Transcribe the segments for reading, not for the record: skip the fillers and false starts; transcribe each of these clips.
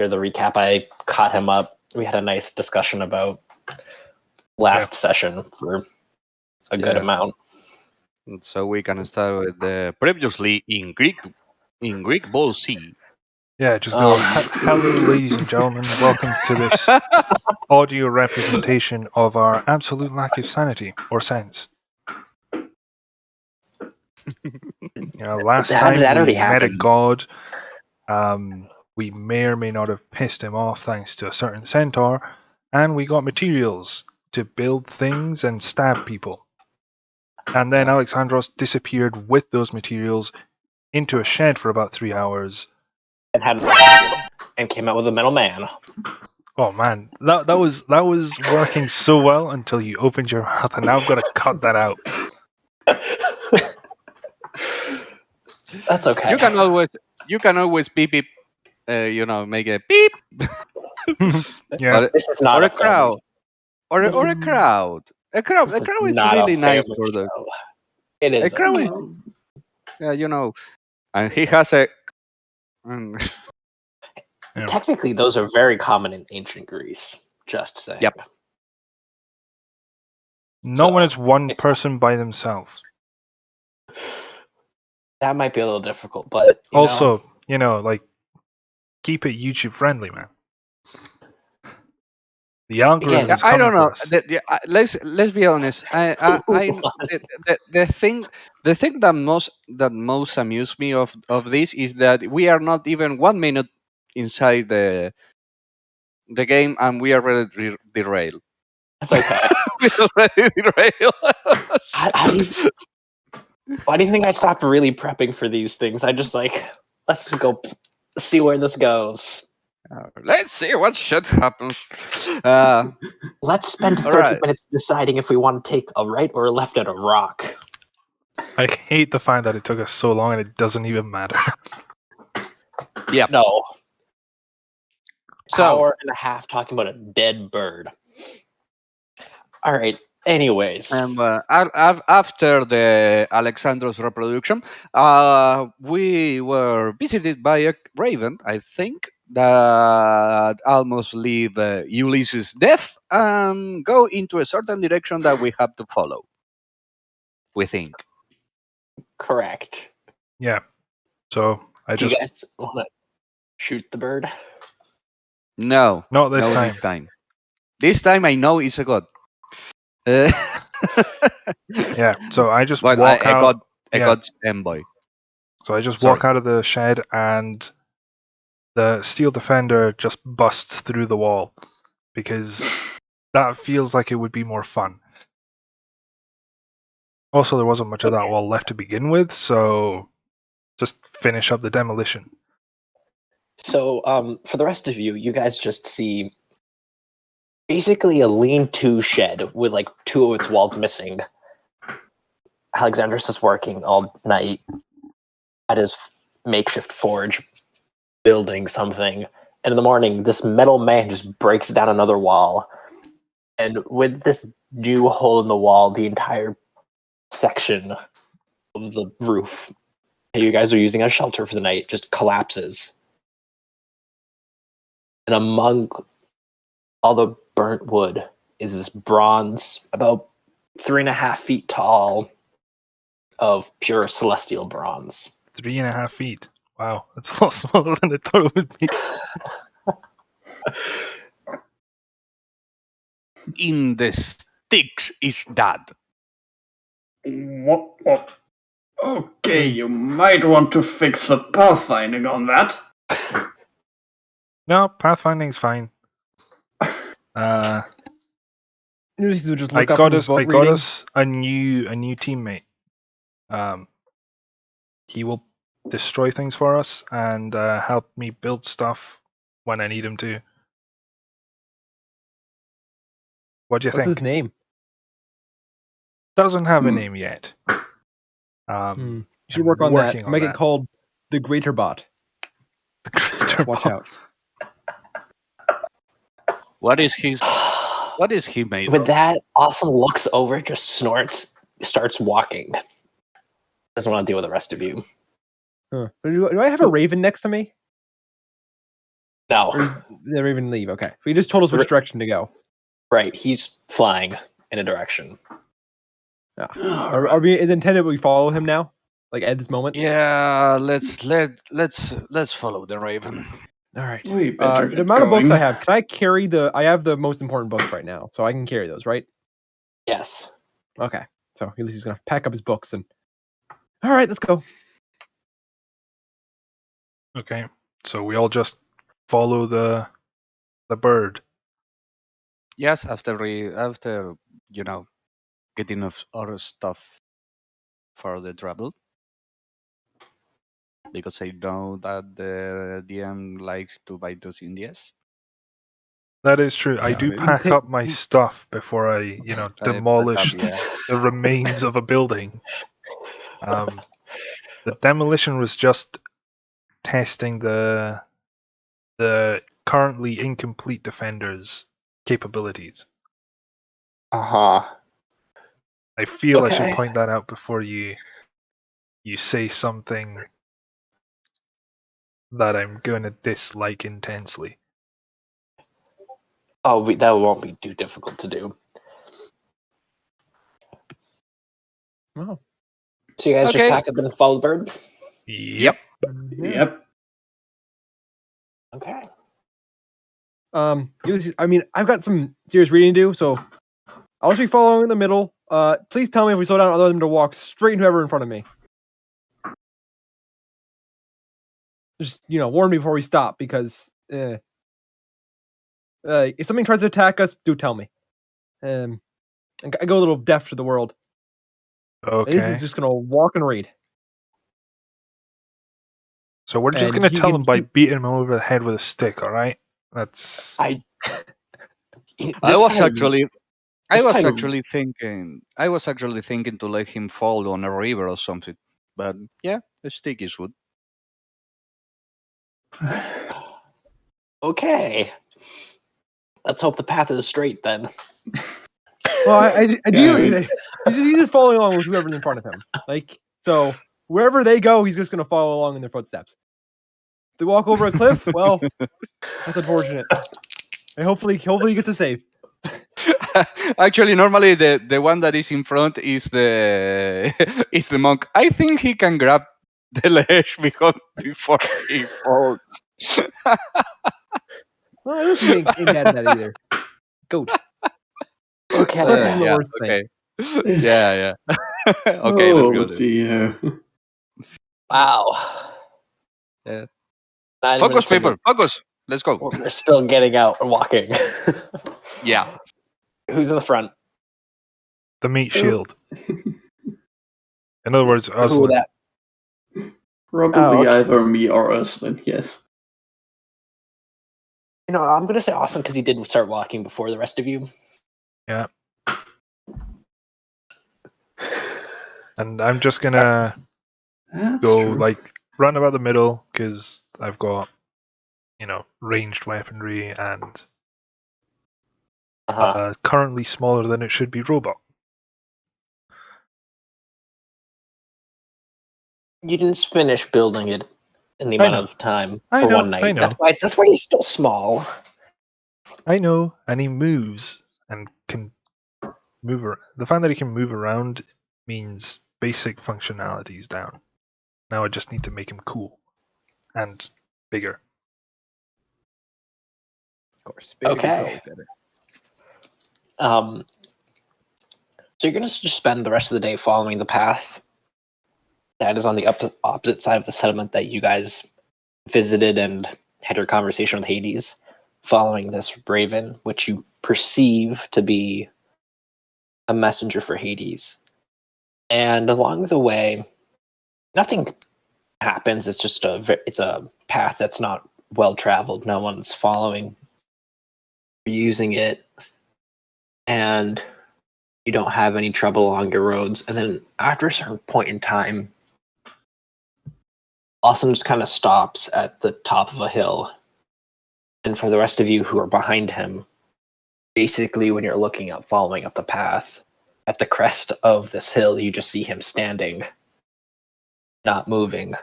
hear the recap. I caught him up. We had a nice discussion about last session for a good amount. So we can start with the previously in Greek Ball C. Yeah, just go. Hello, ladies and gentlemen. Welcome to this audio representation of our absolute lack of sanity or sense. Last time we met a god. We may or may not have pissed him off thanks to a certain centaur, and we got materials to build things and stab people. And then Alexandros disappeared with those materials into a shed for about 3 hours. And came out with a metal man. Oh man, that was working so well until you opened your mouth, and now I've got to cut that out. That's okay. You can always beep beep. Make a beep. Yeah, this is not a crowd. Or a crowd. A crowd is really nice for the. It is. A crowd is, and he has a. Technically, those are very common in ancient Greece. Just saying. Yep. Not when it's one person by themselves. That might be a little difficult, but also, like, keep it YouTube friendly, man. The algorithm is coming. I don't know. For us. Let's be honest. The thing that most amused me of this is that we are not even 1 minute inside the game, and we are already derailed. That's okay. We already derailed. Why do you think I stopped really prepping for these things? I just let's just go see where this goes. Let's see what shit happens. Let's spend 30 minutes deciding if we want to take a right or a left at a rock. I hate the fact that it took us so long and it doesn't even matter. Yeah. No. Hour and a half talking about a dead bird. All right. Anyways. After the Alexandros reproduction, we were visited by a raven, I think, that almost leave Ulysses' death and go into a certain direction that we have to follow. We think. Correct. Yeah. So Do you guys want to shoot the bird? No. Not this time. This time I know it's a god. Yeah. So I just walk out. A god's envoy. So I just walk out of the shed, and the steel defender just busts through the wall because that feels like it would be more fun. Also, there wasn't much of that wall left to begin with, so just finish up the demolition. So, for the rest of you, you guys just see basically a lean-to shed with 2 of its walls missing. Alexandros is working all night at his makeshift forge, building something. And in the morning, this metal man just breaks down another wall. And with this new hole in the wall, the entire section of the roof that you guys are using as shelter for the night just collapses. And among all the burnt wood is this bronze, about 3.5 feet tall, of pure celestial bronze. 3.5 feet. Wow, that's a lot smaller than I thought it would be. In the sticks is that. What? Okay, you might want to fix the pathfinding on that. No, pathfinding's fine. I got us a new teammate. He will destroy things for us and help me build stuff when I need him to. What do you think? What's his name? Doesn't have a name yet. You should work on that. Make it called the Greater Bot. The Greater Watch Bot. out. What is he made With of? that, Awesome looks over, just snorts, starts walking. Doesn't want to deal with the rest of you. Huh. Do I have a raven next to me? No. Or they even leave. Okay. So he just told us which direction to go. Right. He's flying in a direction. Yeah. Are we intended we follow him now? Like at this moment? Yeah, let's follow the raven. All right. We better The get amount of books going. I have, can I carry I have the most important books right now, so I can carry those, right? Yes. Okay. So at least he's gonna pack up his books and. All right, let's go. Okay, so we all just follow the bird. Yes, after getting our stuff for the travel, because I know that the DM likes to buy those Indias. That is true. I do pack up my stuff before I, demolish the remains of a building. The demolition was just testing the currently incomplete defender's capabilities. Uh-huh. I feel I Okay. should point that out before you say something that I'm going to dislike intensely. Oh, that won't be too difficult to do. Oh. So you guys just pack up and follow the bird? Yep. Yep. Okay. Ulysses, I mean, I've got some serious reading to do, so I'll just be following in the middle. Please tell me if we slow down, I'll let them to walk straight into whoever in front of me. Just, warn me before we stop, because if something tries to attack us, do tell me. I go a little deaf to the world. Okay. This is just gonna walk and read. So we're just going to tell him by beating him over the head with a stick, all right? That's. I was actually thinking to let him fall on a river or something. But yeah, a stick is good. Okay. Let's hope the path is straight then. Well, I do. He's just following along with whoever's in front of him. So wherever they go, he's just going to follow along in their footsteps. If they walk over a cliff, well, that's unfortunate. And hopefully he gets a save. Actually, normally the one that is in front is the monk. I think he can grab the ledge before he falls. Well, I don't think ain't mad at that either. Goat. Okay. Okay. Yeah. Okay, let's go. Dear. Wow. Yeah. Focus, people. Focus. Let's go. We're still getting out and walking. Yeah. Who's in the front? The meat shield. In other words, Oeslin. Who that? Probably either me or Oeslin, yes. I'm going to say Austin because he did start walking before the rest of you. Yeah. And I'm just going to go, run about the middle because I've got, ranged weaponry and currently smaller than it should be robot. You didn't finish building it in the amount of time for one night. I know. That's why he's still small. I know, and he moves and can move around. The fact that he can move around means basic functionality is down. Now I just need to make him cool and bigger. Of course. Okay. So you're going to just spend the rest of the day following the path that is on the opposite side of the settlement that you guys visited and had your conversation with Hades, following this raven, which you perceive to be a messenger for Hades. And along the way, nothing happens. It's just it's a path that's not well traveled. No one's following, using it, and you don't have any trouble along your roads. And then after a certain point in time, Awesome just kind of stops at the top of a hill. And for the rest of you who are behind him, basically when you're looking up, following up the path, at the crest of this hill, you just see him standing, not moving.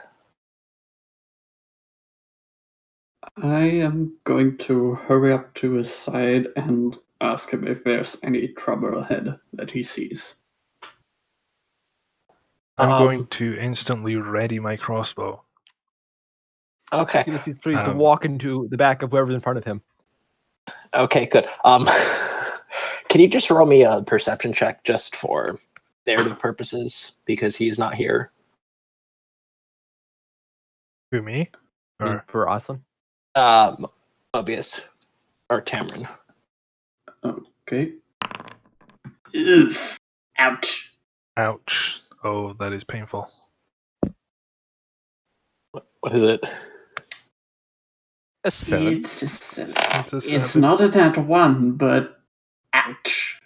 I am going to hurry up to his side and ask him if there's any trouble ahead that he sees. I'm going to instantly ready my crossbow. Okay. Ulysses proceeds to walk into the back of whoever's in front of him. Okay, good. Can you just roll me a perception check just for narrative purposes because he's not here? Who, me? Or For Oeslin. Obvious. Or Tamron. Okay. Ugh. Ouch. ouch. Oh, that is painful. What is it? A 7. It's a 7. It's a It's 7. not a nat 1, but ouch.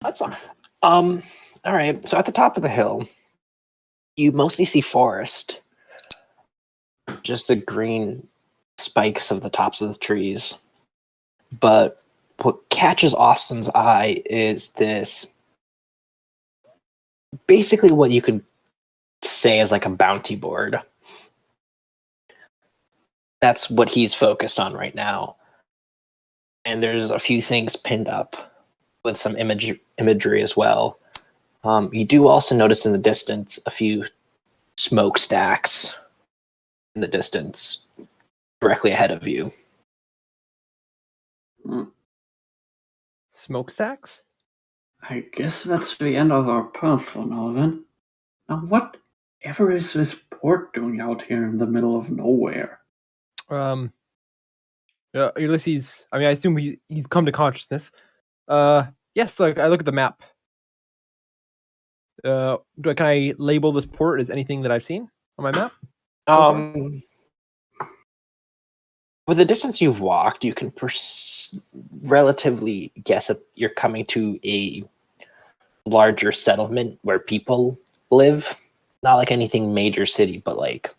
That's all. All right. So at the top of the hill, you mostly see forest. Just the green spikes of the tops of the trees. But what catches Austin's eye is this, basically what you could say is like a bounty board. That's what he's focused on right now. And there's a few things pinned up with some imagery as well. You do also notice in the distance a few smokestacks in the distance directly ahead of you. Smokestacks? I guess that's the end of our path for now, then. Now, whatever is this port doing out here in the middle of nowhere? Ulysses. I mean, I assume he's come to consciousness. Yes. Like I look at the map. Can I label this port as anything that I've seen on my map? With the distance you've walked, you can relatively guess that you're coming to a larger settlement where people live. Not like anything major city, but like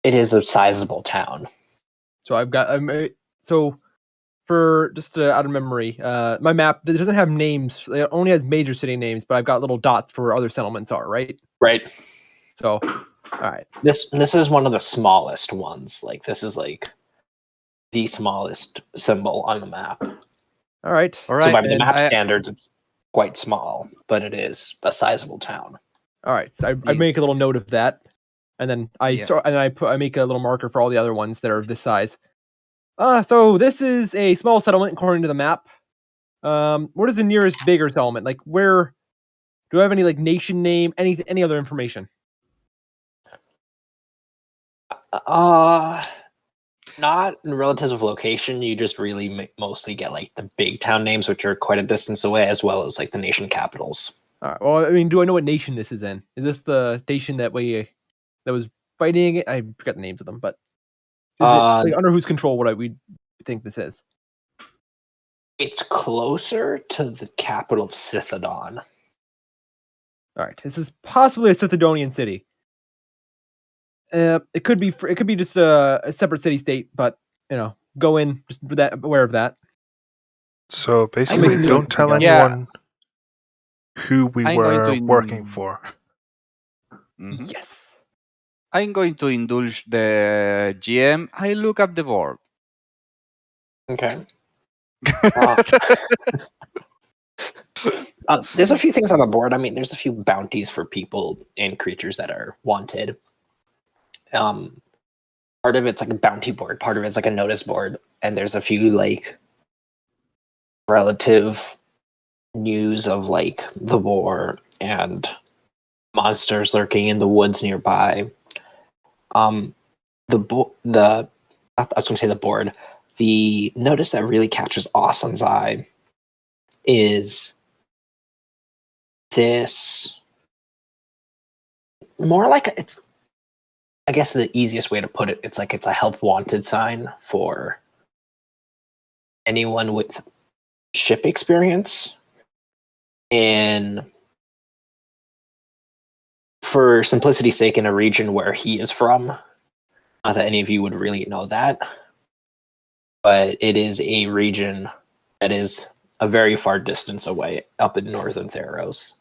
it is a sizable town. So I've got so for just out of memory, my map doesn't have names. It only has major city names, but I've got little dots for where other settlements are. Right. Right. So, all right. This is one of the smallest ones. Like this is like the smallest symbol on the map. All right. So by the map standards, it's quite small, but it is a sizable town. All right. So I make a little note of that, and then I make a little marker for all the other ones that are of this size. So this is a small settlement according to the map. What is the nearest bigger settlement? Like where? Do I have any like nation name? Any other information? Not in relatives of location. You just really mostly get like the big town names, which are quite a distance away, as well as like the nation capitals. All right. Well, I mean, do I know what nation this is in? Is this the nation that was fighting it? I forgot the names of them, but is it like under whose control we think this is? It's closer to the capital of Sythodon. All right. This is possibly a Sythodonian city. It could be just a separate city state, but go in just with that, aware of that. So basically, don't tell anyone who we were working for. Mm-hmm. Yes. I'm going to indulge the GM. I look up the board. Okay. There's a few things on the board. I mean, there's a few bounties for people and creatures that are wanted. Part of it's like a bounty board, part of it's like a notice board, and there's a few like relative news of like the war and monsters lurking in the woods nearby. The notice that really catches Austin's eye is this more like it's, I guess the easiest way to put it, it's a help wanted sign for anyone with ship experience. And for simplicity's sake, in a region where he is from, not that any of you would really know that, but it is a region that is a very far distance away up in northern Theros.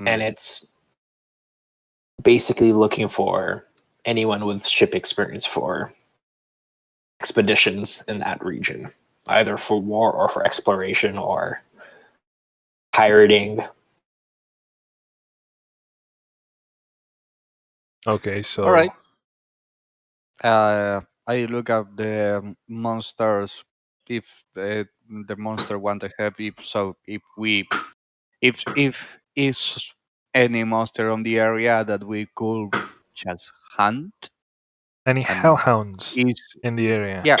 And it's basically looking for anyone with ship experience for expeditions in that region, either for war or for exploration or pirating. Okay, so All right. I look at the monsters. If the monster want to help, if is any monster on the area that we could just hunt, any and hellhounds is in the area? yeah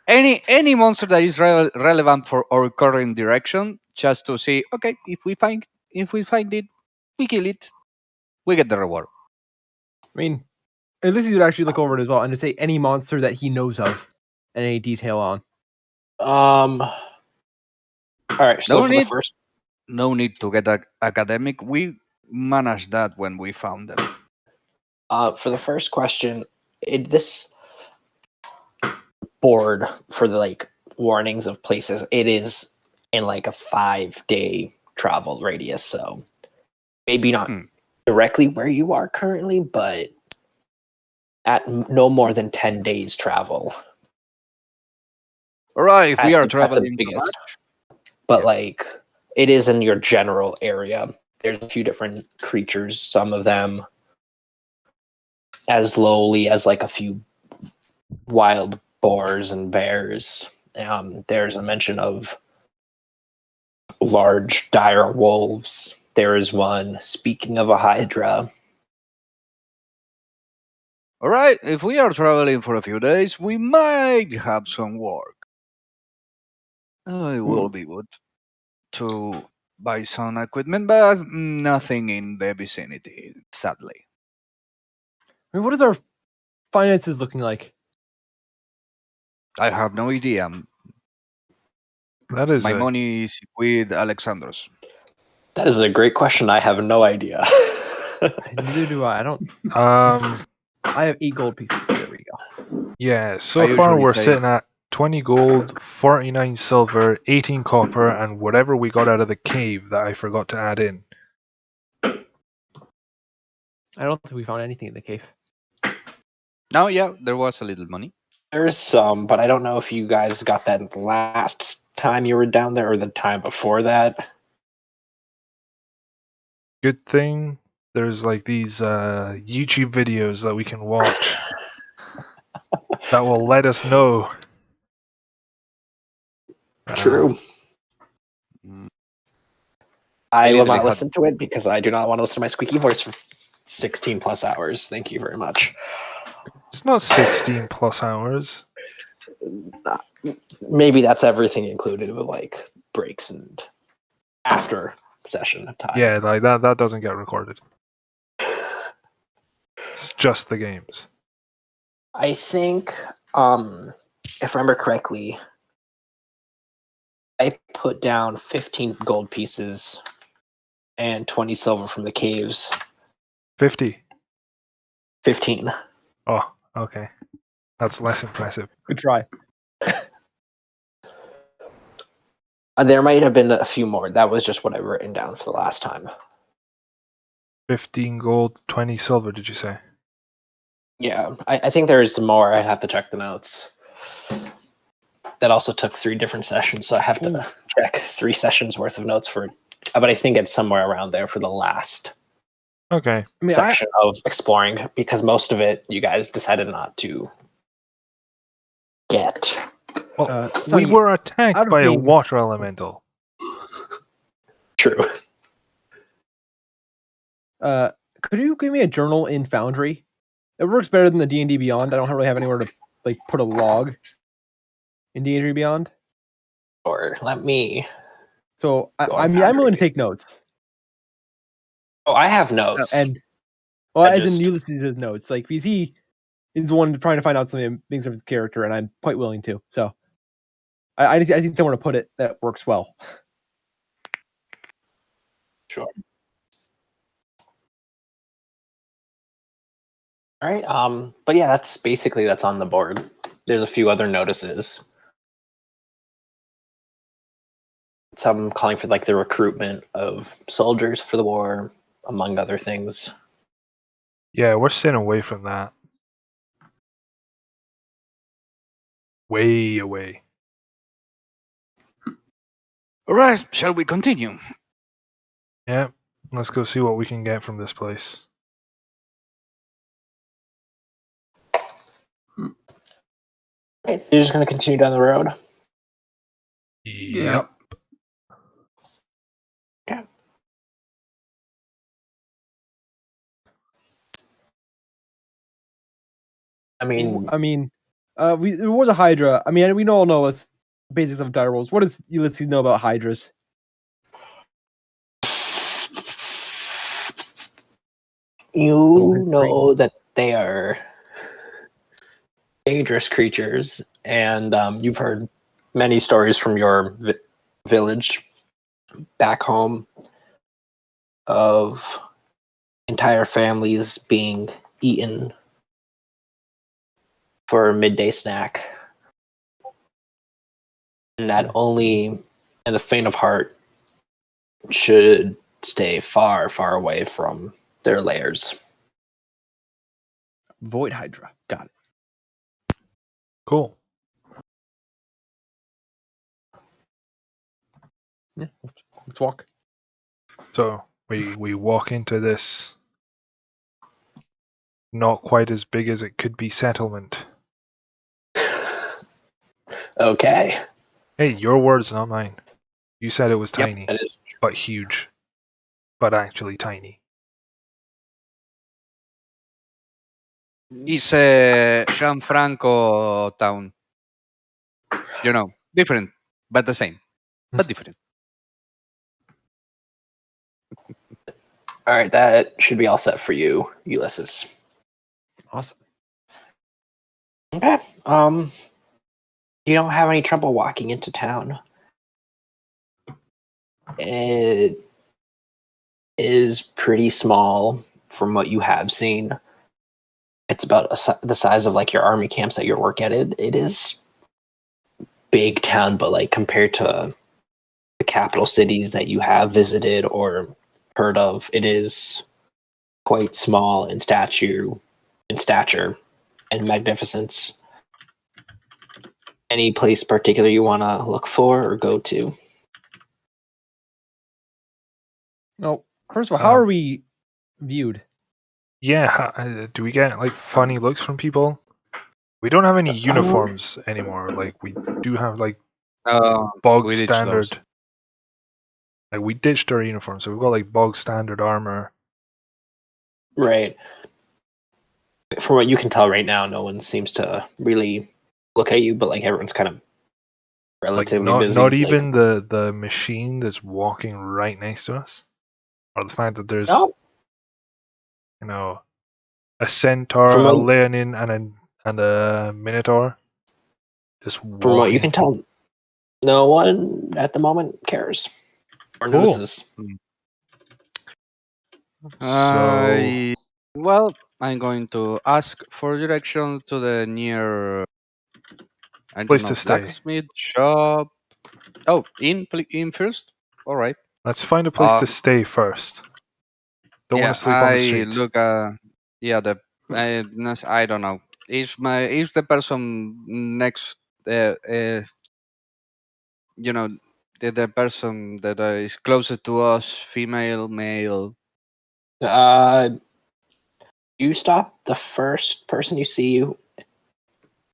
any monster that is relevant for our current direction, just to see. Okay, if we find it, we kill it, we get the reward. I mean, at least he would actually look over it as well and to say any monster that he knows of and any detail on. All right, so No for the need. first, No need to get academic. We managed that when we found them. for the first question, this board for the like warnings of places, it is in like a 5-day travel radius, so maybe not directly where you are currently, but at no more than 10 days travel. All right, if we are At the traveling biggest, but yeah. like it is in your general area. There's a few different creatures, some of them as lowly as like a few wild boars and bears. There's a mention of large dire wolves. There is one. Speaking of a hydra, All right, if we are traveling for a few days, we might have some work. It will be good to buy some equipment, but nothing in the vicinity, sadly. I mean, what is our finances looking like? I have no idea. That is My a money is with Alexandros. that is a great question. I have no idea. Neither do I. I don't. um I have 8 gold pieces. There we go. yeah. So I far usually we're say- sitting at 20 gold, 49 silver, 18 copper, and whatever we got out of the cave that I forgot to add in. I don't think we found anything in the cave. No, yeah, there was a little money. There's some, but I don't know if you guys got that the last time you were down there or the time before that. Good thing there's like these YouTube videos that we can watch that will let us know. True. Mm, I will literally not had- listen to it because I do not want to listen to my squeaky voice for 16 plus hours. Thank you very much. It's not 16 plus hours. Maybe that's everything included with like breaks and after session time. Yeah, like that doesn't get recorded. It's just the games. I think, if I remember correctly, I put down 15 gold pieces and 20 silver from the caves. 50. 15. Oh, okay. That's less impressive. Good try. There might have been a few more. That was just what I written down for the last time. 15 gold, 20 silver, did you say? Yeah, I think there is more. I have to check the notes. That also took 3 different sessions, so I have to check 3 sessions worth of notes for. But I think it's somewhere around there for the last Okay. I mean, section of exploring, because most of it you guys decided not to get. Well, we Sonny, were attacked out of by a being- water elemental. True. could you give me a journal in Foundry? It works better than the D&D Beyond. I don't really have anywhere to like put a log in D&D Beyond. Or let me. So Go I on mean, I'm willing to Foundry. take notes. Oh, I have notes. And well, I as just- in Ulysses' notes, like because he is the one trying to find out something things of his character, and I'm quite willing to. So I think somewhere to put it that works well. Sure. All right. But yeah, that's on the board. There's a few other notices. Some calling for like the recruitment of soldiers for the war, among other things. Yeah, we're staying away from that. way away. All right, shall we continue? Yeah, let's go see what we can get from this place. Right, you're just going to continue down the road? Yep. Okay. I mean, there was a Hydra. I mean, we all know what's basics of dire wolves. What does Ulysses know about Hydras? you know that they are dangerous creatures, and you've heard many stories from your village back home of entire families being eaten for a midday snack, and that only in the faint of heart should stay far, far away from their lairs. Void Hydra. Got it. Cool. Yeah, let's walk. So we walk into this not quite as big as it could be settlement. Okay. Hey, your words, not mine. You said it was Yep, tiny, That is but huge, but actually tiny. It's a Gianfranco town. You know, different, but the same, but different. all right. That should be all set for you, Ulysses. Awesome. Okay. You don't have any trouble walking into town. It is pretty small from what you have seen. It's about the size of like your army camps that you work at. It is big town, but like compared to the capital cities that you have visited or heard of, it is quite small in stature and magnificence. Any place particular you want to look for or go to? No, first of all, how are we viewed? Yeah, do we get like funny looks from people? We don't have any uniforms anymore. Like we do have like bog we ditched those. standard. Like we ditched our uniforms, so we've got like bog standard armor. Right. From what you can tell right now, no one seems to really look at you, but like everyone's kind of Like relatively not busy. not like, even the machine that's walking right next to us, or the fact that there's No. you know a centaur, From a what- leonin, and a minotaur just From what you walking. can tell, no one at the moment cares or Cool. notices. So Well, I'm going to ask for direction to the near, I don't Place know, to stay. blacksmith shop. Oh, in first. All right. let's find a place to stay first. Don't yeah, want to sleep on the I street. look. Yeah, I don't know. Is the person next? You know, the person that is closer to us, female, male. You stop the first person you see.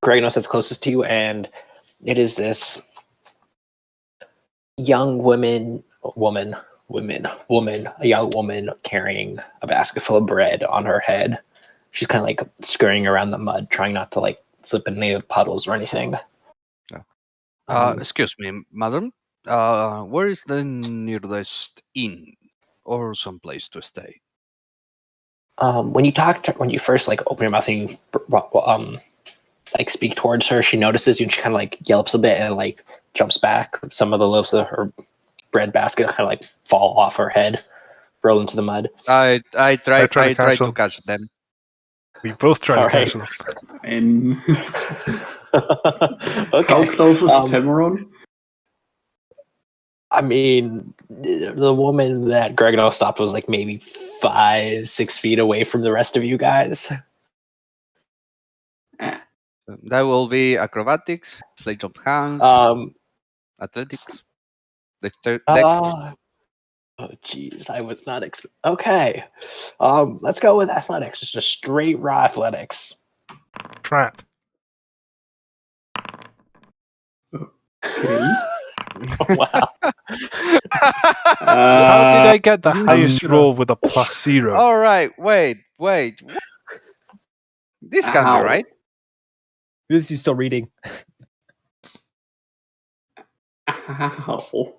Gragnos that's closest to you, and it is this young a young woman carrying a basket full of bread on her head. She's kind of like scurrying around the mud, trying not to like slip in any of the puddles or anything. Excuse me, madam. Where is the nearest inn or some place to stay? When you first like open your mouth and you like speak towards her, she notices you and she kind of like yelps a bit and like jumps back. Some of the loaves of her bread basket kind of like fall off her head, roll into the mud. I try try to catch to them. catch them. We both try to All catch right. them. And Okay. how close is Tiburon? I mean, the woman that Gregno stopped was like maybe 5-6 feet away from the rest of you guys. That will be acrobatics, sleight of hands, athletics, dex. Oh, jeez, I was not okay. Let's go with athletics. Just a straight raw athletics. Trap. Okay. Wow. How did I get the you highest should- roll with a +0? All right, wait. This can't Ow. be right. This is still reading. Ow.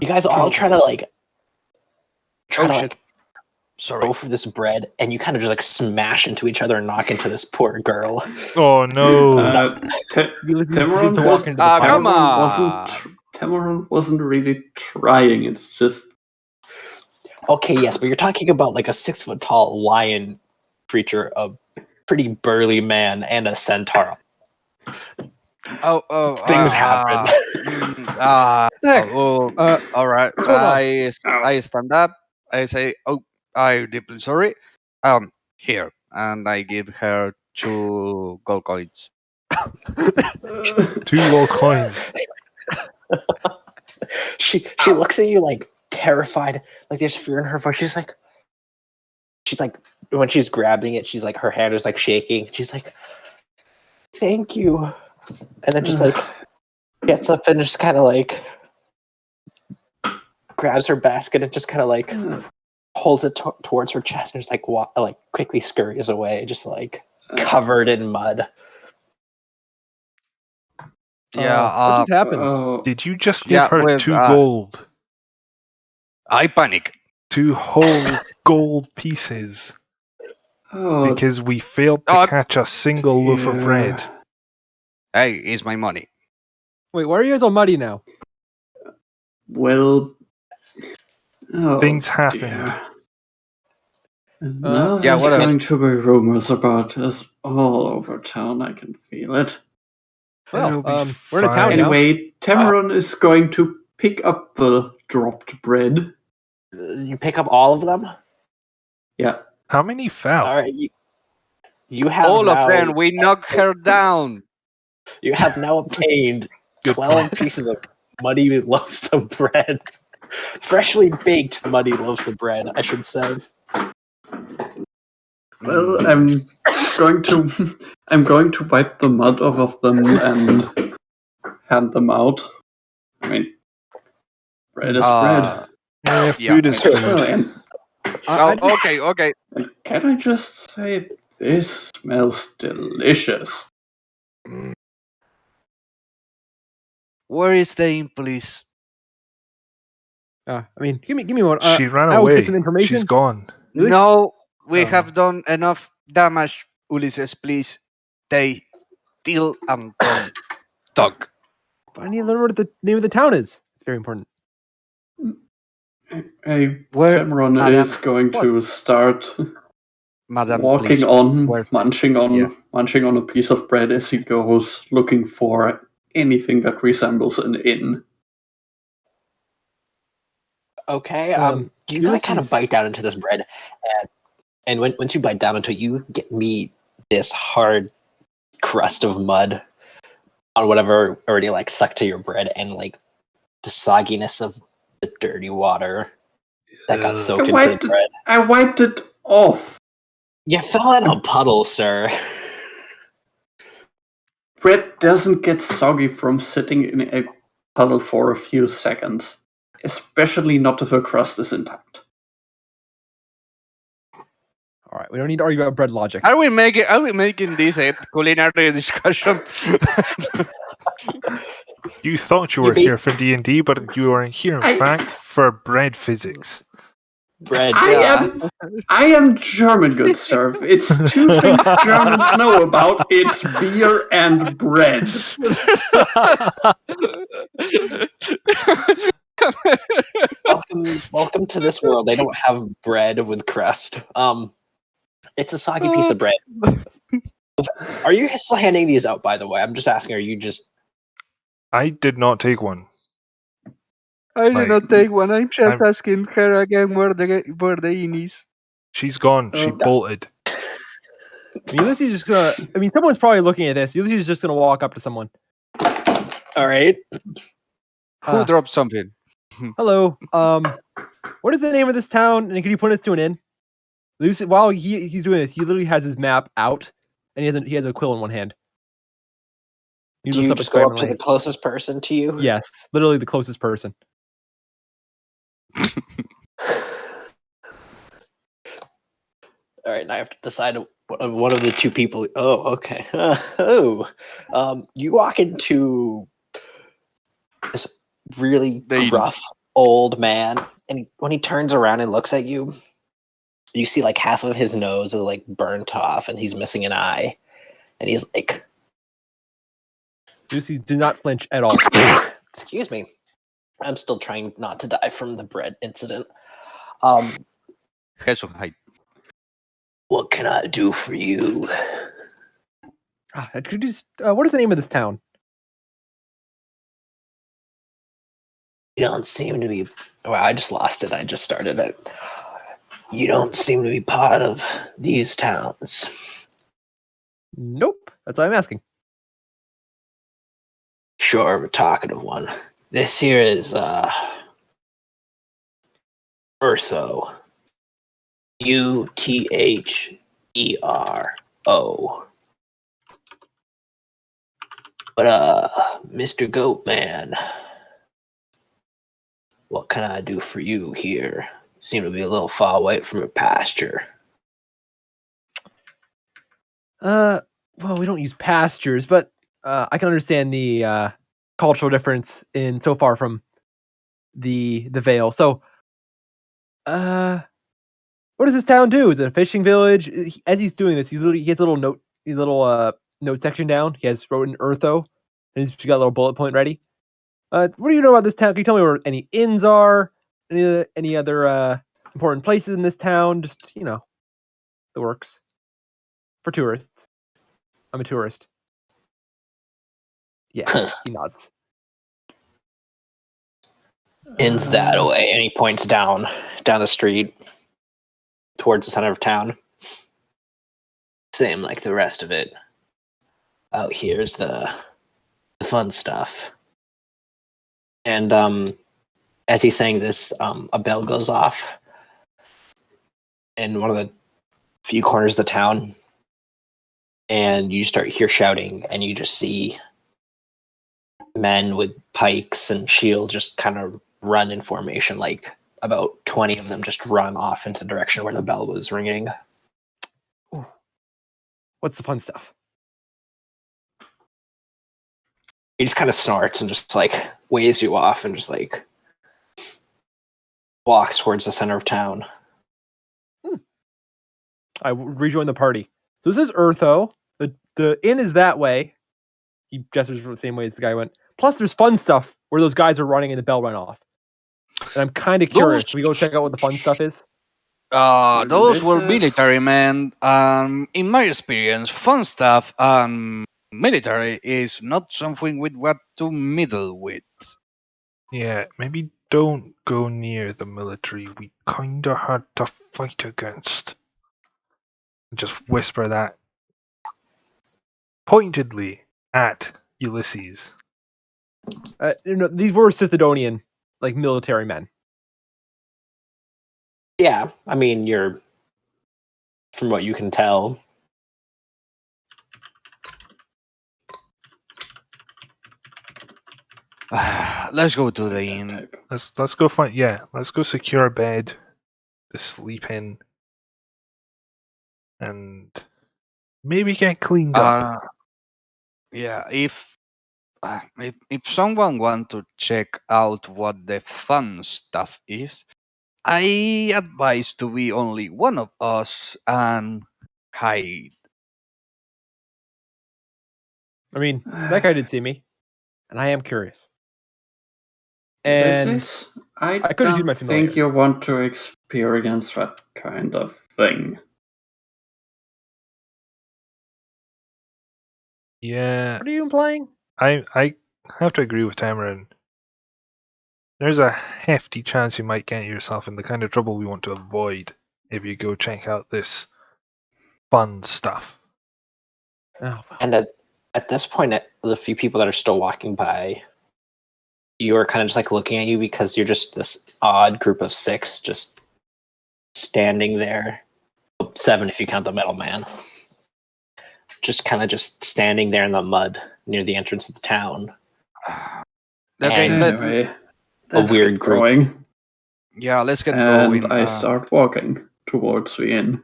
You guys all try to shit. Sorry. go for this bread, and you kind of just like smash into each other and knock into this poor girl. Oh no! Tamaron to walk into the Ah, fire. come Tamaron wasn't really trying. It's just Okay, yes, but you're talking about like a 6 foot tall lion creature, a pretty burly man, and a centaur. Oh, Things happen. All right. what's going on? I stand up. I say, "Oh, I'm deeply sorry." Here, and I give her 2 gold coins. 2 gold coins. She looks at you like terrified, like there's fear in her voice. She's like when she's grabbing it, she's like her hand is like shaking. She's like, "Thank you," and then just like gets up and just kind of like grabs her basket and just kind of like holds it towards her chest and just like quickly scurries away, just like covered in mud. Yeah. What just happened? Oh, Did you just give Yeah, her with, 2 gold? I panic. 2 whole gold pieces oh, because we failed to catch a single loaf of dear. bread. Hey, it's my money. Wait, why are you guys all muddy now? Well, oh, Things happened. dear. And now yeah, there's whatever. going to be rumors about us all over town. I can feel it. It'll Well, be we're in a town fine. now. Anyway, Tamaron is going to pick up the dropped bread. You pick up all of them. Yeah. How many fell? All right, you have All now, of them. We knocked her down. You have now obtained Good 12 pieces of muddy loaves of bread. Freshly baked muddy loaves of bread, I should say. Well, I'm going to wipe the mud off of them and hand them out. I mean, bread is bread. Yeah, Yeah. food is Oh, food. and Okay. can I just say, this smells delicious. Where is the inn, please? I mean, give me one. She ran I will away. get some information. She's gone. Really? No, we Oh. have done enough damage, Ulysses. Please, stay still and don't talk. But I need to learn what the name of the town is. It's very important. Hey, Where- Tamaron Madam, is going to start Madam, walking please. on, where's- munching on, yeah. munching on a piece of bread as he goes, looking for anything that resembles an inn. Okay, you this like kind of is- bite down into this bread, and once you bite down into it, you get me this hard crust of mud on whatever already like stuck to your bread, and like the sogginess of the dirty water that got Ugh. soaked I into wiped the it- bread. I wiped it off. You fell in a puddle, sir. Bread doesn't get soggy from sitting in a puddle for a few seconds, especially not if the crust is intact. All right, we don't need to argue about bread logic. Are we making this a culinary discussion? You thought you You were ba- here for D&D, but you are here, in I- fact, for bread physics. Bread. I am German, good sir. It's two things Germans know about. It's beer and bread. Welcome to this world. They don't have bread with crust. It's a soggy piece of bread. Are you still handing these out, by the way? I'm just asking, are you just... I did not take one. I did Like, not take one. I'm just I'm- asking her again where the inn is. She's gone. She Oh. bolted. Ulysses is just gonna. I mean, someone's probably looking at this. Ulysses is just gonna walk up to someone. All right. Who dropped something? Hello. What is the name of this town? And can you point us to an inn? Lucy, while he's doing this, he literally has his map out, and he has a quill in one hand. He Do looks you up just at go up Spider-Man to the like, closest person to you? yes, literally the closest person. All right, now I have to decide one of the two people. Oh, okay. You walk into this really gruff old man, and when he turns around and looks at you, you see like half of his nose is like burnt off, and he's missing an eye, and he's like, Lucy, do not flinch at all. "Excuse me, I'm still trying not to die from the bread incident. Head of height. What can I do for you?" Could you just, what is the name of this town? You don't seem to be. Well, I just lost it. I just started it. You don't seem to be part of these towns. Nope. That's what I'm asking. Sure, I'm a talkative one. This here is Urtho. Uthero. But Mr. Goatman, what can I do for you here? Seem to be a little far away from your pasture. Well, we don't use pastures, but I can understand the cultural difference in so far from the Vale. So, what does this town do? Is it a fishing village? As he's doing this, he has a little note, note section down. He has wrote in Urtho, and he's got a little bullet point ready. What do you know about this town? Can you tell me where any inns are? Any other important places in this town? Just the works for tourists. I'm a tourist. Yeah, he nods. Inns that way, and he points down the street towards the center of town. Same like the rest of it. Out here's the fun stuff. And as he's saying this, a bell goes off in one of the few corners of the town, and you start hear shouting, and you just see men with pikes and shields just kind of run in formation, like about 20 of them just run off into the direction where the bell was ringing. Ooh. What's the fun stuff? He just kind of snorts and just like waves you off and just like walks towards the center of town. I rejoin the party. So this is Urtho. The inn is that way. He gestures the same way as the guy went. Plus, there's fun stuff where those guys are running and the bell went off. And I'm kind of curious. Can we go check out what the fun stuff is? Those were military men. In my experience, fun stuff military is not something with what to meddle with. Yeah, maybe don't go near the military. We kinda had to fight against. Just whisper that pointedly at Ulysses. These were Sythodonian, like military men. Yeah, I mean, you're from what you can tell. Let's go to the inn. Let's go find. Yeah, let's go secure a bed to sleep in, and maybe get cleaned up. Yeah, if someone want to check out what the fun stuff is, I advise to be only one of us and hide. I mean, that guy did see me, and I am curious. And I could have used my don't familiar. think you want to experience that kind of thing. Yeah, What are you implying? I have to agree with Tamarin. There's a hefty chance you might get yourself in the kind of trouble we want to avoid if you go check out this fun stuff. Oh, well. And at this point, the few people that are still walking by, you are kind of just like looking at you because you're just this odd group of 6 just standing there. 7 if you count the middleman. Just kind of just standing there in the mud near the entrance of the town. Okay, And- Anyway, let's weird get group. going. yeah, let's get And going. I start walking towards the inn.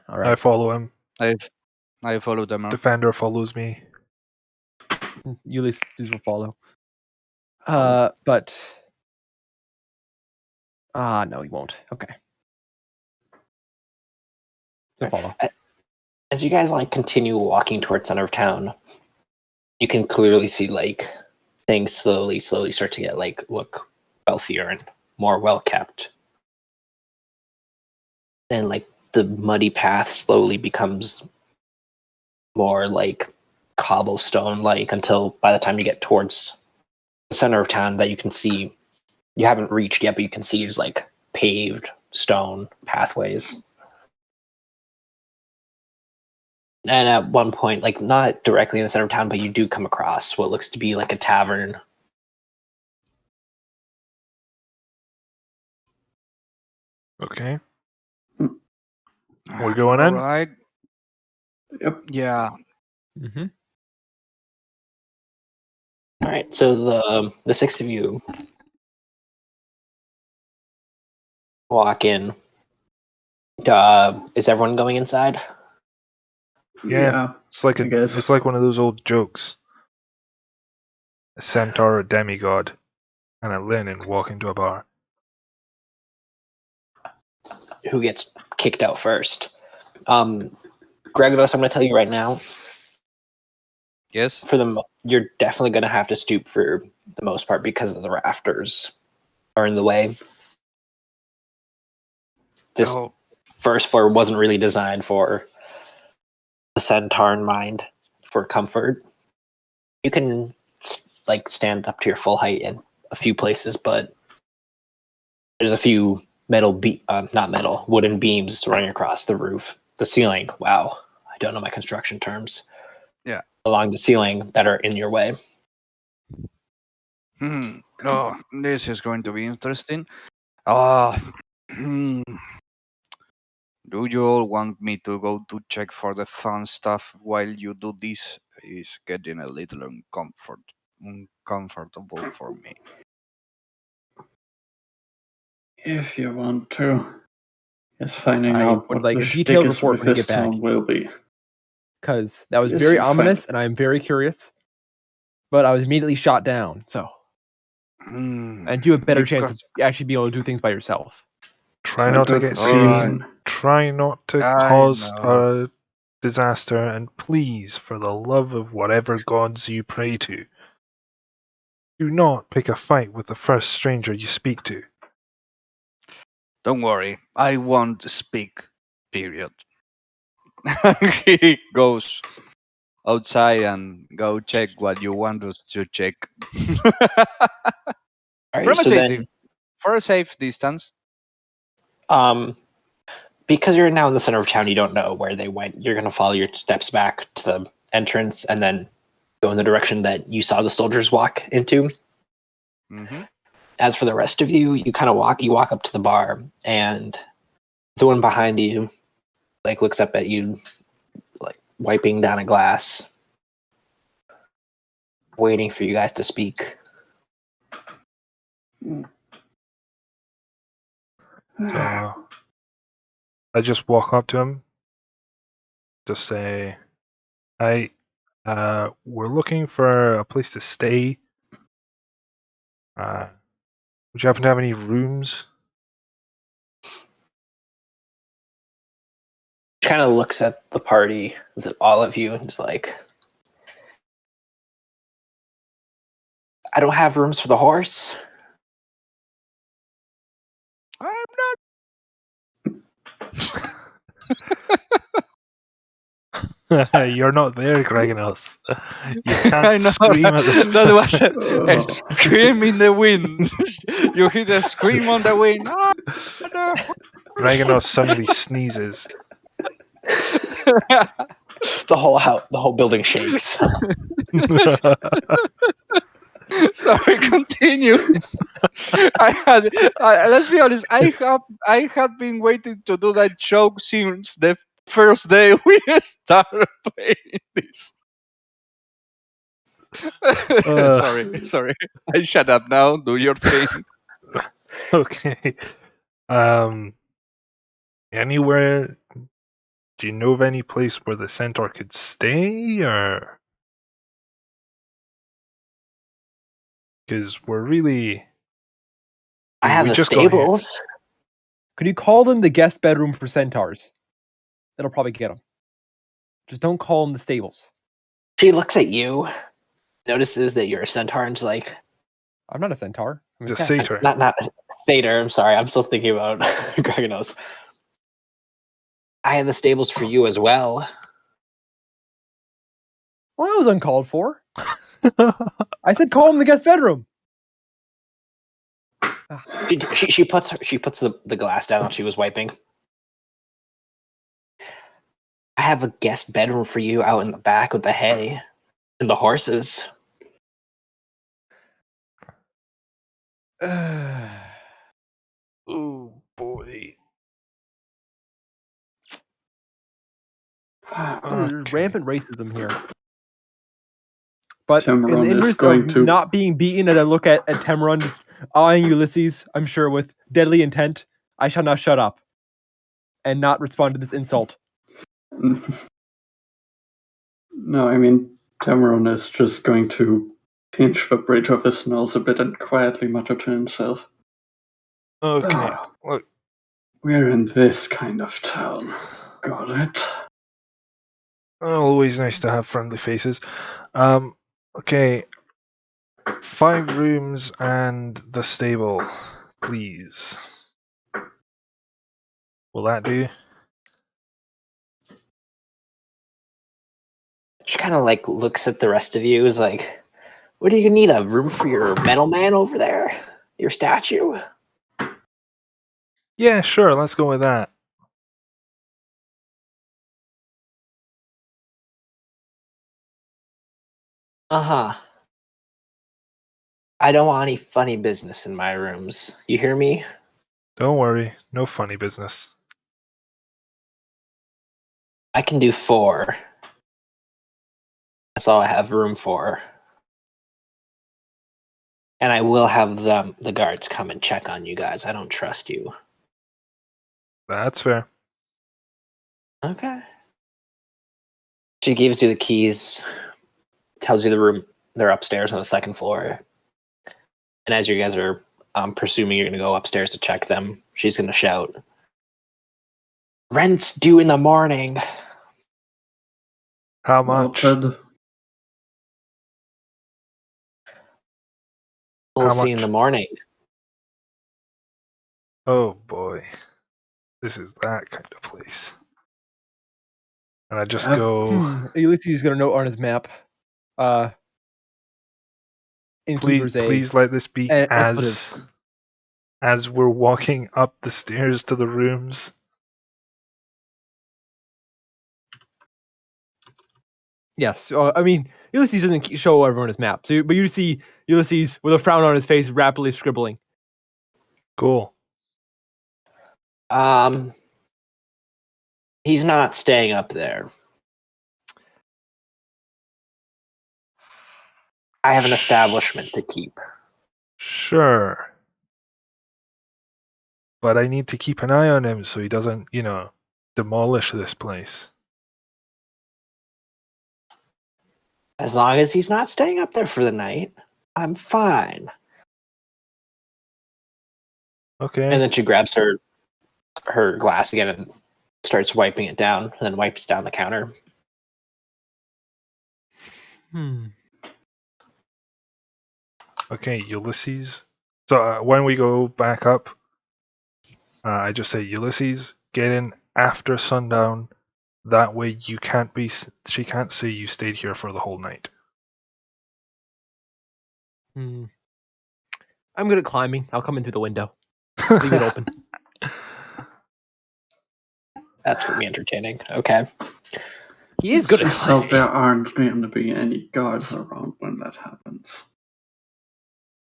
All I right. follow him. I follow them. Defender follows me. Ulysses will follow. But no, he won't. Okay. He'll follow. As you guys like continue walking towards center of town, you can clearly see like things slowly start to get look wealthier and more well kept. Then like the muddy path slowly becomes more like cobblestone like until by the time you get towards the center of town that you can see, you haven't reached yet, but you can see is like paved stone pathways. And at one point, like not directly in the center of town, but you do come across what looks to be like a tavern. Okay. We're going in? Right. Yep. Yeah. Mm-hmm. All right, so the 6 of you walk in. Is everyone going inside? Yeah. It's like I guess. it's like one of those old jokes. A centaur, a demigod, and a Lenin walk into a bar. Who gets kicked out first? Greatersword, I'm going to tell you right now. Yes. You're definitely going to have to stoop for the most part because of the rafters are in the way. This first floor wasn't really designed for the centaur in mind for comfort. You can like stand up to your full height in a few places, but there's a few wooden beams running across the roof, the ceiling. Wow, I don't know my construction terms. Yeah, along the ceiling that are in your way. Oh, this is going to be interesting. Do you all want me to go to check for the fun stuff while you do this? It's getting a little uncomfortable for me. If you want to. Yes, finding I out would what like the a shtick detailed is report with when you this get back. town will be. Because that was Yes, very you're fine. ominous, and I'm very curious. But I was immediately shot down, so. And you have a better chance of actually being able to do things by yourself. Try For not to good get seen. reason. Try not to I cause know. a disaster, and please, for the love of whatever gods you pray to, do not pick a fight with the first stranger you speak to. Don't worry, I won't speak, period. He goes outside and go check what you want us to check. All right, so then, For a safe distance. because you're now in the center of town, you don't know where they went. You're going to follow your steps back to the entrance and then go in the direction that you saw the soldiers walk into. Mm-hmm. As for the rest of you, you kind of walk up to the bar, and the one behind you like looks up at you, like wiping down a glass, waiting for you guys to speak. So I just walk up to him, just say, "Hi, we're looking for a place to stay. Would you happen to have any rooms?" Kind of looks at the party, all of you, and is like, I don't have rooms for the horse. You're not there, Greganos. You I can't know. scream at the That was person. a scream in the wind. You hear a scream on the wind. Greganos suddenly sneezes. The whole building shakes. Sorry, continue. Let's be honest. I had been waiting to do that joke since the first day we started playing this. Sorry. I shut up now. Do your thing. Okay. Anywhere? Do you know of any place where the centaur could stay, or? Because we're really. I have we the just got here. stables. Could you call them the guest bedroom for centaurs? That'll probably get them. Just don't call them the stables. She looks at you, notices that you're a centaur, and she's like, I'm not a centaur. I'm It's a satyr. satyr. not satyr. I'm sorry. I'm still thinking about Greganos. I have the stables for you as well. Well, that was uncalled for. I said call them the guest bedroom. She puts the glass down. She was wiping. I have a guest bedroom for you out in the back with the hay and the horses. Oh boy. There's rampant racism here. But Tamaron in the is interest going of to- not being beaten, and I look at Tamaron just eyeing Ulysses, I'm sure with deadly intent, I shall now shut up and not respond to this insult. No, I mean, Tamaron is just going to pinch the bridge of his nose a bit and quietly mutter to himself. Okay. "Ah, Look. we're in this kind of town. Got it. Always nice to have friendly faces. Okay. 5 rooms and the stable, please. Will that do? She kind of like looks at the rest of you. Is like, what do you need? A room for your metal man over there? Your statue? Yeah, sure. Let's go with that. Uh-huh. I don't want any funny business in my rooms. You hear me? Don't worry. No funny business. I can do 4. That's all I have room for. And I will have the guards come and check on you guys. I don't trust you. That's fair. Okay. She gives you the keys, tells you the room. They're upstairs on the 2nd floor. And as you guys are presuming you're going to go upstairs to check them, she's going to shout, "Rent's due in the morning." How much? Noted. We'll How see in much? the morning. Oh boy. This is that kind of place. And I just go, Ulysses is going to note on his map. Innkeeper's A. please let this be expletives. as we're walking up the stairs to the rooms. Yes. I mean, Ulysses doesn't show everyone his map. But you see Ulysses with a frown on his face, rapidly scribbling. Cool. He's not staying up there. I have an establishment to keep. Sure. But I need to keep an eye on him so he doesn't, demolish this place. As long as he's not staying up there for the night, I'm fine. Okay. And then she grabs her glass again and starts wiping it down, and then wipes down the counter. Okay, Ulysses. So when we go back up, I just say, Ulysses, get in after sundown. That way she can't say you stayed here for the whole night. I'm good at climbing. I'll come in through the window. Leave it open. That's gonna be entertaining. Okay. He is good at Just hope hiding. there aren't going to be any guards around when that happens.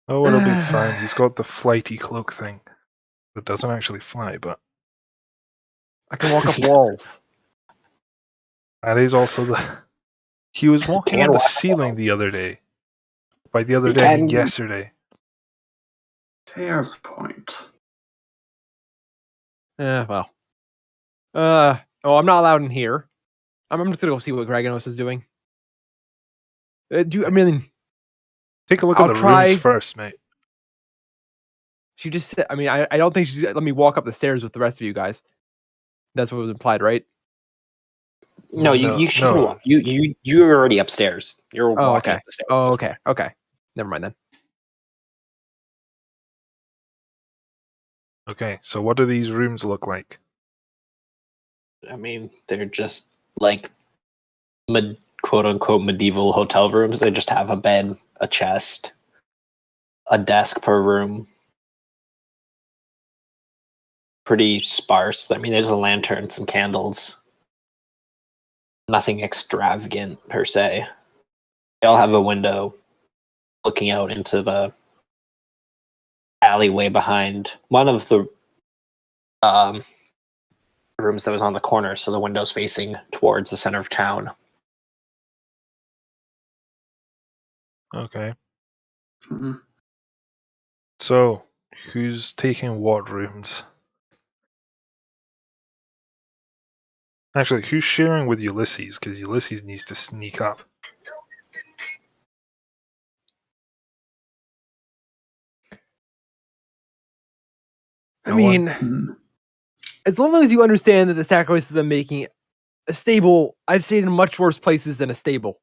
Oh, it'll be fine. He's got the flighty cloak thing. It doesn't actually fly, but I can walk up walls. that is also the. He was walking Can on the walk up ceiling walls. the other day. By the other He day, I mean can- yesterday. Fair point. Well. Oh, I'm not allowed in here. I'm just gonna go see what Graganos is doing. I mean, Take a look I'll at the try- rooms first, mate. she just said, I mean, I don't think she's gonna let me walk up the stairs with the rest of you guys. That's what was implied, right? No, you should walk. You're already upstairs. You're Oh, walking okay. up the stairs. Oh, at this okay. point. Okay. Never mind then. Okay, so what do these rooms look like? I mean, they're just like quote unquote medieval hotel rooms. They just have a bed, a chest, a desk per room. Pretty sparse. I mean, there's a lantern, some candles. Nothing extravagant per se. They all have a window looking out into the alleyway behind one of the rooms that was on the corner, so the window's facing towards the center of town. Okay. Mhm. So, who's taking what rooms? Actually, who's sharing with Ulysses? Because Ulysses needs to sneak up. I No mean, Hmm. as long as you understand that the sacrifices I'm making, a stable, I've stayed in much worse places than a stable.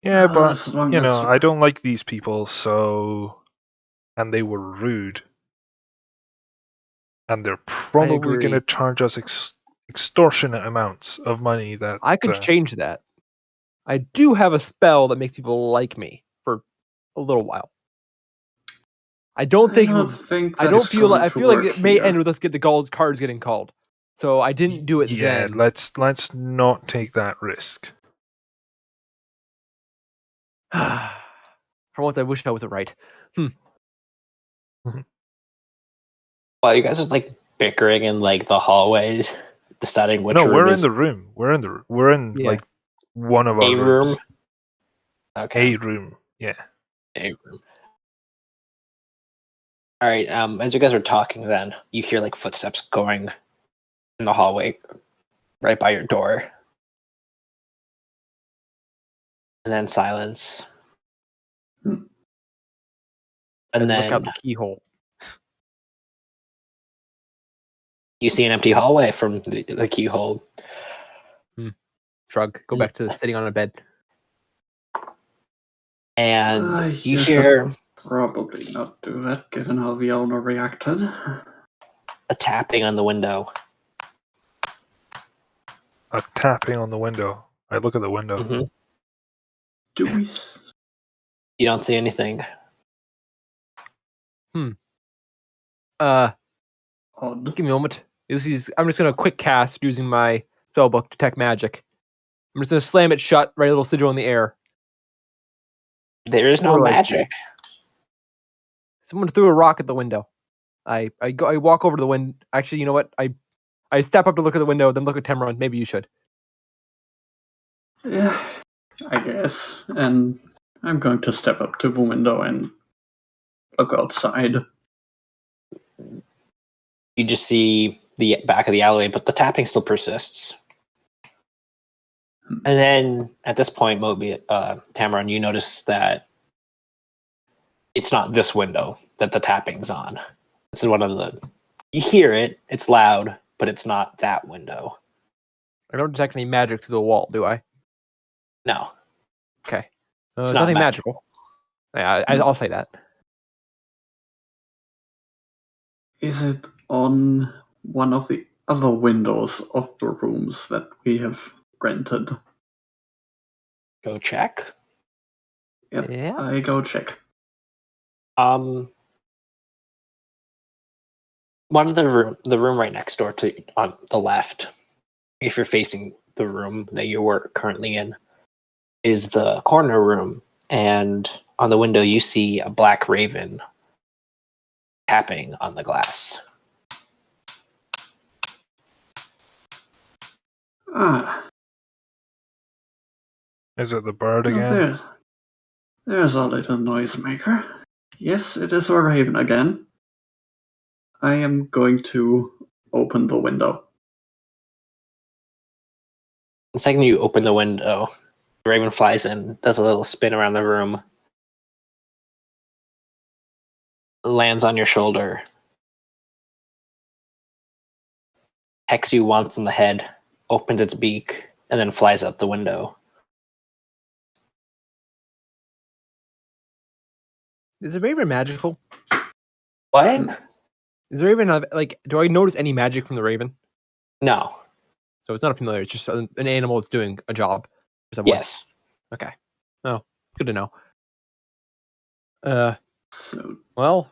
Yeah, but, As long you as know, I don't like these people, so. And they were rude. And they're probably going to agree. charge us extortionate amounts of money that. I could change that. I do have a spell that makes people like me for a little while. I don't think. think I don't that's feel like. going I to feel like work it may here. end with us get the cards getting called. So I didn't do it Yeah, then. let's not take that risk. For once, I wish I was right. Well, you guys are like bickering in like the hallways, deciding which No, room we're is in the room. We're in Yeah. like one of our a rooms. room. Okay, A room. Yeah. a room. All right. As you guys are talking, then you hear like footsteps going in the hallway, right by your door, and then silence. Hmm. And Look then out the keyhole. you see an empty hallway from the keyhole. Shrug. Go back to sitting on a bed. And you should hear probably not do that, given how the owner reacted. a tapping on the window. A tapping on the window. I look at the window. Mm-hmm. Do we? You don't see anything. Odd. Give me a moment. I'm just gonna quick cast using my spellbook Detect Magic. I'm just gonna slam it shut, write a little sigil in the air. There is no What do I magic. Someone threw a rock at the window. I walk over to the window. Actually, you know what? I step up to look at the window, then look at Tamron. Maybe you should. Yeah, I guess. And I'm going to step up to the window and look outside. You just see the back of the alleyway, but the tapping still persists. And then at this point, Tamron, you notice that it's not this window that the tapping's on. This is one of the. You hear it. It's loud, but it's not that window. I don't detect any magic through the wall, do I? No. Okay. It's It's not nothing magical. magical. Yeah, I'll say that. Is it on one of the other windows of the rooms that we have rented? Go check. Yep, Yeah. I go check. One of the room right next door to on the left. if you're facing the room that you were currently in, is the corner room, and on the window you see a black raven tapping on the glass. Ah, Is it the bird well, again? there's a little noisemaker. Yes, it is a raven again. I am going to open the window. The second you open the window, the raven flies in, does a little spin around the room, lands on your shoulder, pecks you once on the head, opens its beak, and then flies out the window. Is the raven magical? What? Is the raven like? Do I notice any magic from the raven? No. So it's not a familiar. It's just an animal that's doing a job for someone. Yes. Okay. Oh, good to know. So, Well,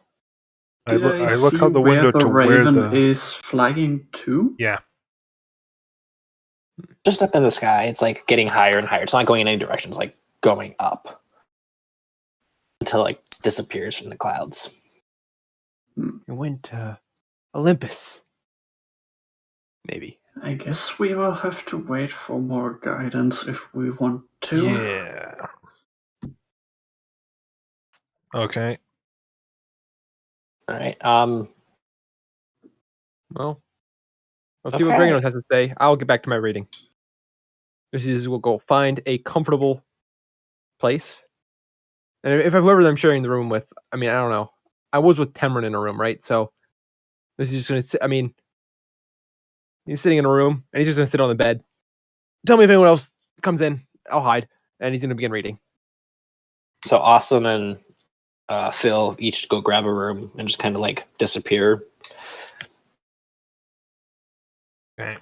did I look see out the where window the to where raven the is flying to? yeah. Just up in the sky. It's like getting higher and higher. It's not going in any direction. It's like going up until like disappears from the clouds. it went to Olympus. Maybe. I guess we will have to wait for more guidance if we want to. Yeah. Okay. All right. Well, I'll see what Okay. Greatersword has to say. I'll get back to my reading. We'll go find a comfortable place. And if whoever I'm sharing the room with, I mean, I don't know. I was with Temrin in a room, right? So this is just going to sit. I mean, he's sitting in a room and he's just going to sit on the bed. Tell me if anyone else comes in. I'll hide. And he's going to begin reading. So Austin and Phil each go grab a room and just kind of like disappear. Okay.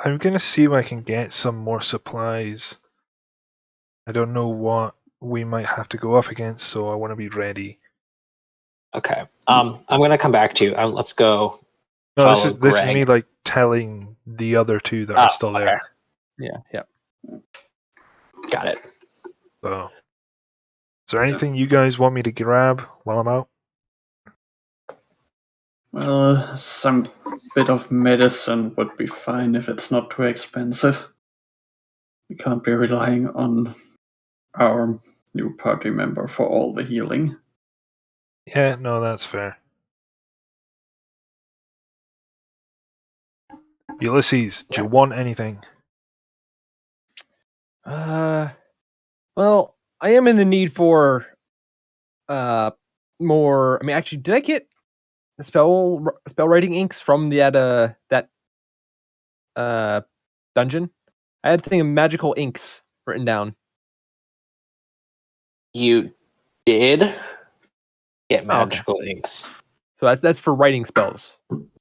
I'm gonna see if I can get some more supplies. I don't know what we might have to go up against, so I want to be ready. Okay. I'm gonna come back to you. Let's go. No, this is Greg. me like telling the other two that are still there. Yeah. Got it. So, is there anything you guys want me to grab while I'm out? Well, some bit of medicine would be fine if it's not too expensive. We can't be relying on our new party member for all the healing. Yeah, no, that's fair. Ulysses, do you want anything? Well, I am in the need for more. I mean, actually, did I get spell writing inks from that dungeon? I had a thing of magical inks written down. You did get magical inks. So that's for writing spells,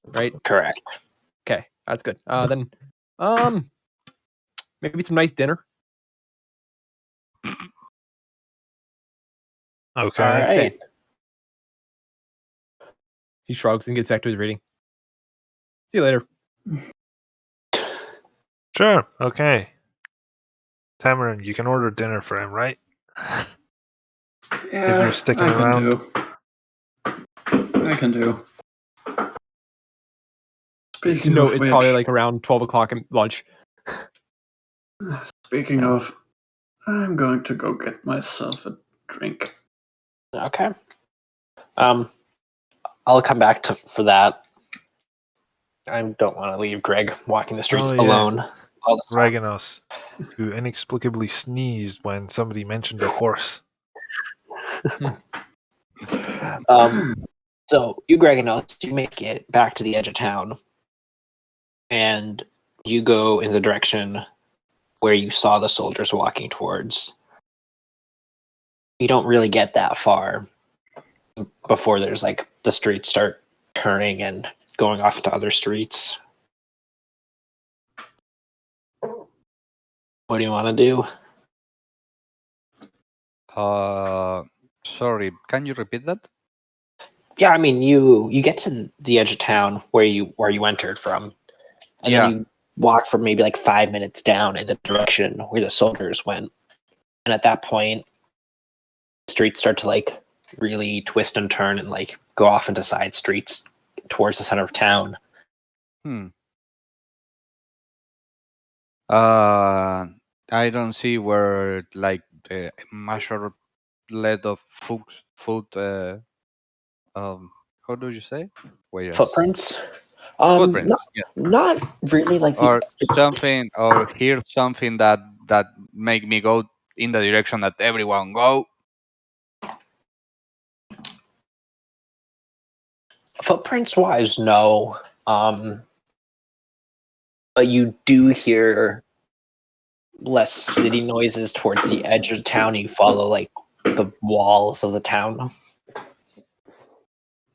right? Correct. Okay, that's good. Then, maybe some nice dinner. Okay. All right. He shrugs and gets back to his reading. See you later. Sure, okay. Tamarin, you can order dinner for him, right? Yeah, If you're sticking I can around. do. I can do. Speaking No, of it's which, probably like around 12 o'clock at lunch. speaking of, I'm going to go get myself a drink. Okay. I'll come back for that. I don't want to leave Greg walking the streets Oh, yeah. alone. All the time. Reganos, who inexplicably sneezed when somebody mentioned a horse. So you, Greg, you make it back to the edge of town, and you go in the direction where you saw the soldiers walking towards. You don't really get that far before there's like the streets start turning and going off into other streets. What do you want to do? Sorry, can you repeat that? Yeah, I mean, you get to the edge of town where you entered from, and Yeah. then walk for maybe like 5 minutes down in the direction where the soldiers went. And at that point, the streets start to like really twist and turn and like go off into side streets towards the center of town. I don't see where like the measure lead of foot how do you say? Wait, Footprints? footprints, Not really like or something, or hear something that make me go in the direction that everyone go. Footprints wise, no. But you do hear less city noises towards the edge of the town. You follow like the walls of the town.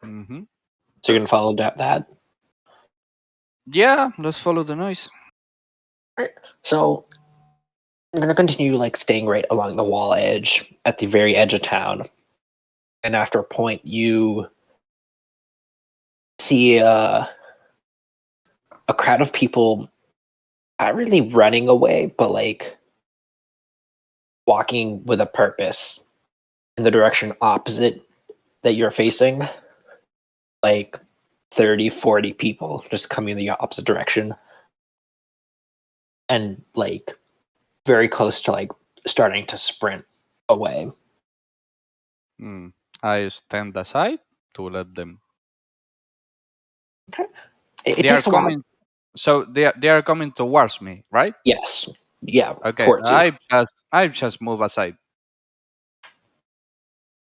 Mm-hmm. So you're gonna follow that. Yeah, let's follow the noise. So I'm gonna continue like staying right along the wall edge at the very edge of town. And after a point, you see a crowd of people not really running away, but like walking with a purpose in the direction opposite that you're facing. Like 30, 40 people just coming in the opposite direction. And like very close to like starting to sprint away. I stand aside to let them. Okay. It They are takes a while. coming. So they are coming towards me, right? Yes. Yeah. Okay. Towards you. I just move aside.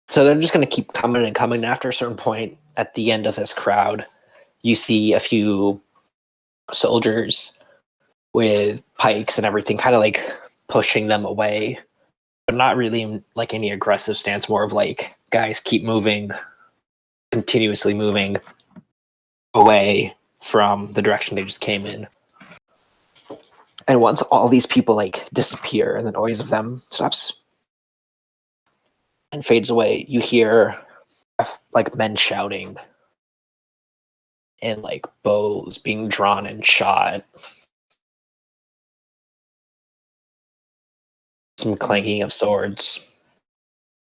So they're just going to keep coming and coming. After a certain point, at the end of this crowd, you see a few soldiers with pikes and everything, kind of like pushing them away, but not really in like any aggressive stance. More of like, guys, keep moving, continuously moving away from the direction they just came in. And once all these people like disappear and the noise of them stops and fades away, you hear like men shouting and like bows being drawn and shot. Some clanking of swords.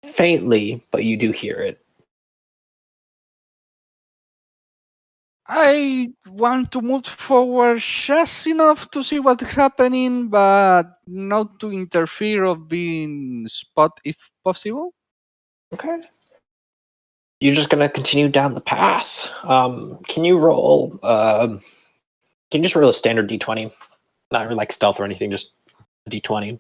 Faintly, but you do hear it. I want to move forward just enough to see what's happening, but not to interfere or being spot if possible. Okay. You're just gonna continue down the path. Can you roll? Can you just roll a standard d20? Not like stealth or anything, just a d20.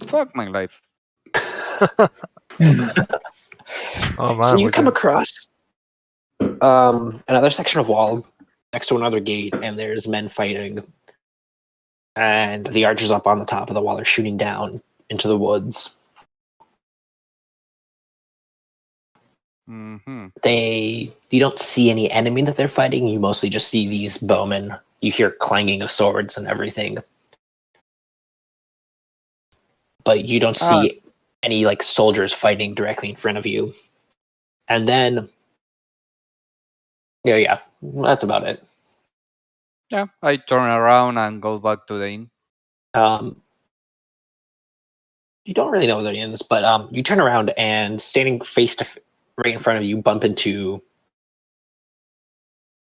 Fuck my life. Oh man, So you we're come doing- across another section of wall next to another gate, and there's men fighting. And the archers up on the top of the wall are shooting down into the woods. Mm-hmm. You don't see any enemy that they're fighting. You mostly just see these bowmen. You hear clanging of swords and everything. But you don't see any like soldiers fighting directly in front of you. And then yeah, that's about it. Yeah, I turn around and go back to the inn. You don't really know where the inn is, but you turn around and standing right in front of you, bump into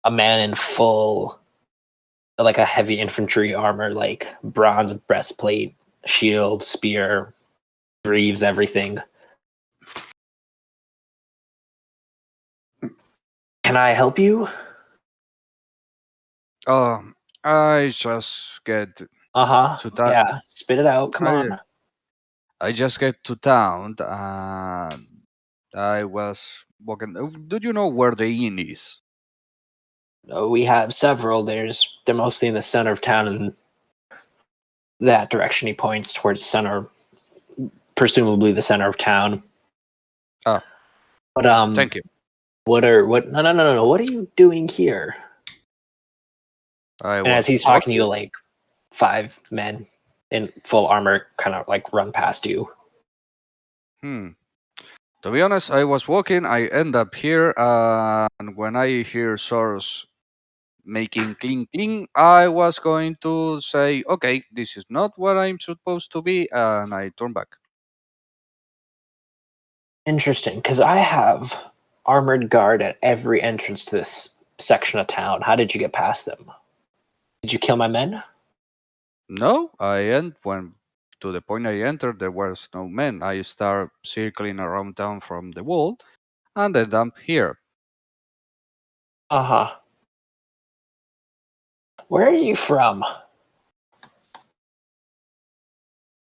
a man in full, like a heavy infantry armor, like bronze breastplate, shield, spear, greaves, everything. Can I help you? Oh, I just get to town. Yeah, spit it out. Come on. I just get to town and I was walking. Do you know where the inn is? We have several. They're mostly in the center of town, and that direction he points towards center, presumably the center of town. Oh, but thank you. No. What are you doing here? And as he's talking to you, like 5 men in full armor kind of like run past you. To be honest, I was walking, I end up here, and when I hear swords making cling cling, I was going to say, okay, this is not what I'm supposed to be, and I turn back. Interesting, because I have armored guard at every entrance to this section of town. How did you get past them? Did you kill my men? No, when to the point I entered, there was no men. I start circling around town from the wall, and I dump here. Uh-huh. Where are you from?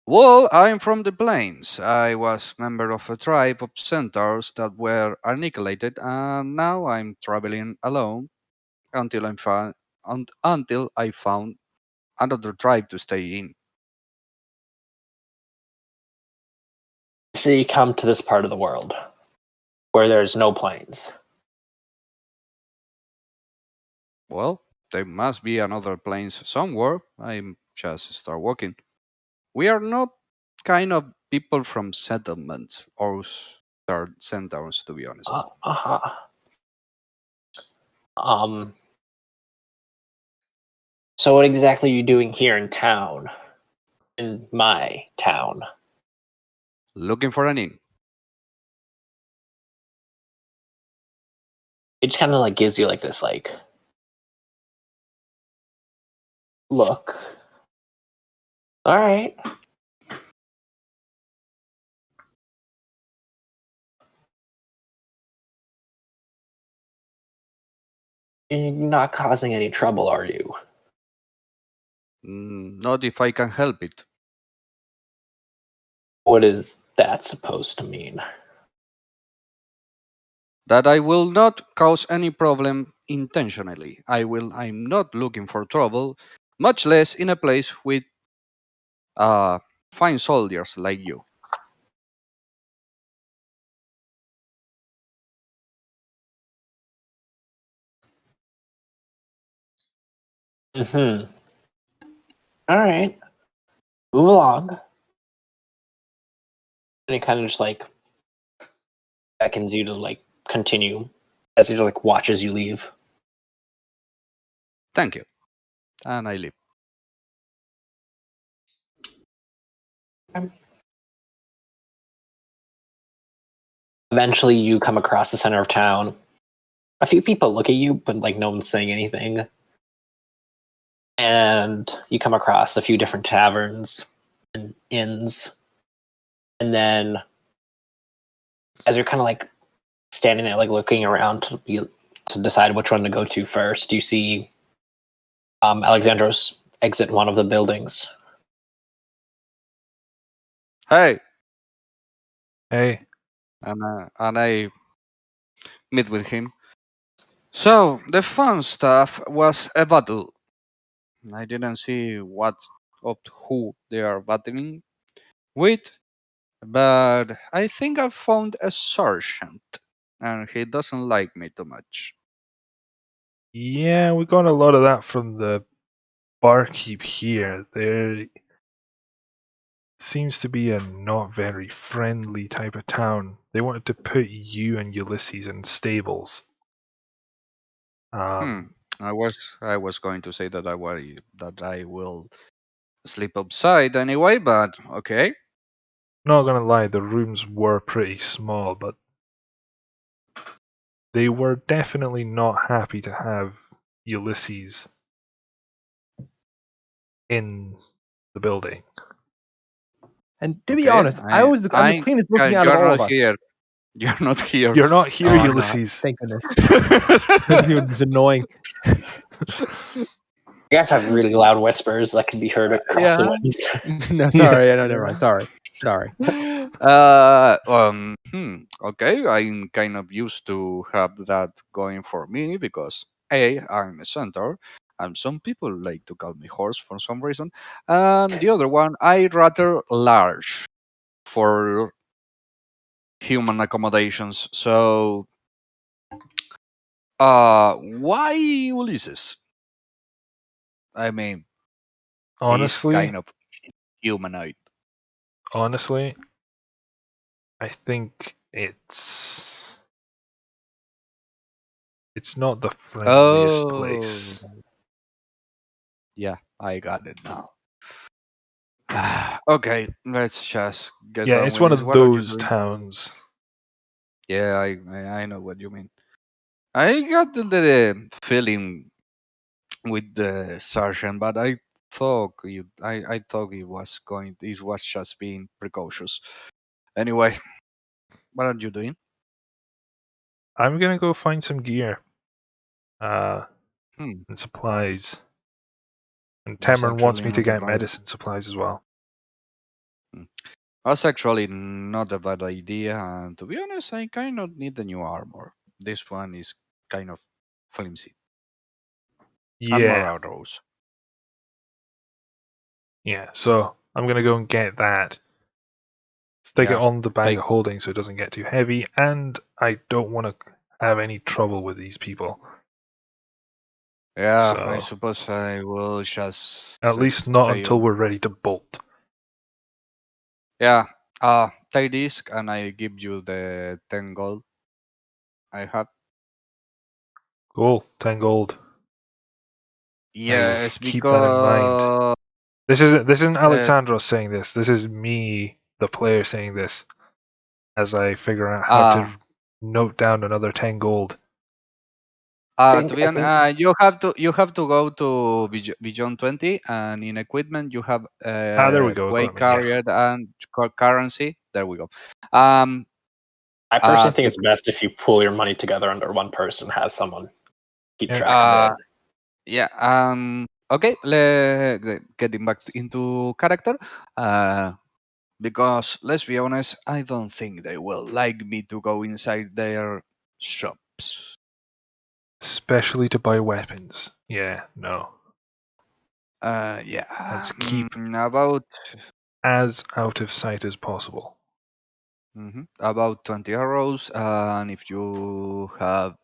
Well, I'm from the plains. I was member of a tribe of centaurs that were annihilated, and now I'm traveling alone until until I found another tribe to stay in. So you come to this part of the world where there's no plains. Well, there must be another plains somewhere. I'm just start walking. We are not kind of people from settlements or centaurs, to be honest. Uh-huh. Um, so what exactly are you doing here in town? In my town? Looking for an inn. It just kind of like gives you like this like look. All right. You're not causing any trouble, are you? Not if I can help it. What is that supposed to mean? That I will not cause any problem intentionally. I'm not looking for trouble, much less in a place with fine soldiers like you. Mm-hmm. All right. Move along. And it kind of just like beckons you to like continue as he just like watches you leave. Thank you. And I leave. Eventually, you come across the center of town. A few people look at you, but like no one's saying anything. And you come across a few different taverns and inns. And then, as you're kind of like standing there, like looking around to decide which one to go to first, you see Alexandros exit one of the buildings. Hey, Hey, and I meet with him. So the fun stuff was a battle. I didn't see what of who they are battling with, but I think I found a sergeant, and he doesn't like me too much. yeah, we got a lot of that from the barkeep here. There seems to be a not very friendly type of town. They wanted to put you and Ulysses in stables. I was going to say that I will sleep outside anyway, but okay. Not gonna lie, the rooms were pretty small, but they were definitely not happy to have Ulysses in the building. And to be Okay, honest, I'm the cleanest looking out of you're all not of us. here. You're not here. You're not here, Oh, I'm not. Ulysses. Thank goodness. It's annoying. You guys have really loud whispers that can be heard across the winds. No, sorry. No, never mind. Sorry. Okay, I'm kind of used to have that going for me because I'm a centaur, and some people like to call me horse for some reason, and the other one I rather large for human accommodations. So, why Ulysses? I mean, he's Honestly, kind of humanoid. honestly, I think It's not the friendliest place. Yeah, I got it now. Okay, let's just get Yeah, on it's with one this. of What are you those doing? towns. Yeah, I know what you mean. I got the feeling with the sergeant, but I thought I thought it was just being precautious. Anyway, what are you doing? I'm gonna go find some gear, Hmm, and supplies. And that's Tamron wants actually me to not a get bad. medicine supplies as well. That's actually not a bad idea, and to be honest, I kind of need the new armor. This one is kind of flimsy. And more Yeah, arrows. yeah. So I'm gonna go and get that. Stick it Yeah, on the bag take. of holding so it doesn't get too heavy, and I don't want to have any trouble with these people. Yeah, I So suppose I will just at least not stay until on. we're ready to bolt. Yeah, take this, and I give you the 10 gold I have. Cool, 10 gold. I will Yes, keep that in mind. because This isn't uh, Alexandros saying this. This is me, the player, saying this as I figure out how uh, to note down another 10 gold. to be I honest, think you have to go to Beyond 20, and in equipment you have There we go. weight Equipment. Yeah. carrier and currency. There we go. Um, I personally think the it's best if you pool your money together under one person, have someone keep Yeah. track of it. Yeah. Okay. Getting back into character. Because let's be honest, I don't think they will like me to go inside their shops. Especially to buy weapons. Yeah. No. Yeah. Let's keep About as out of sight as possible. about 20 arrows, and if you have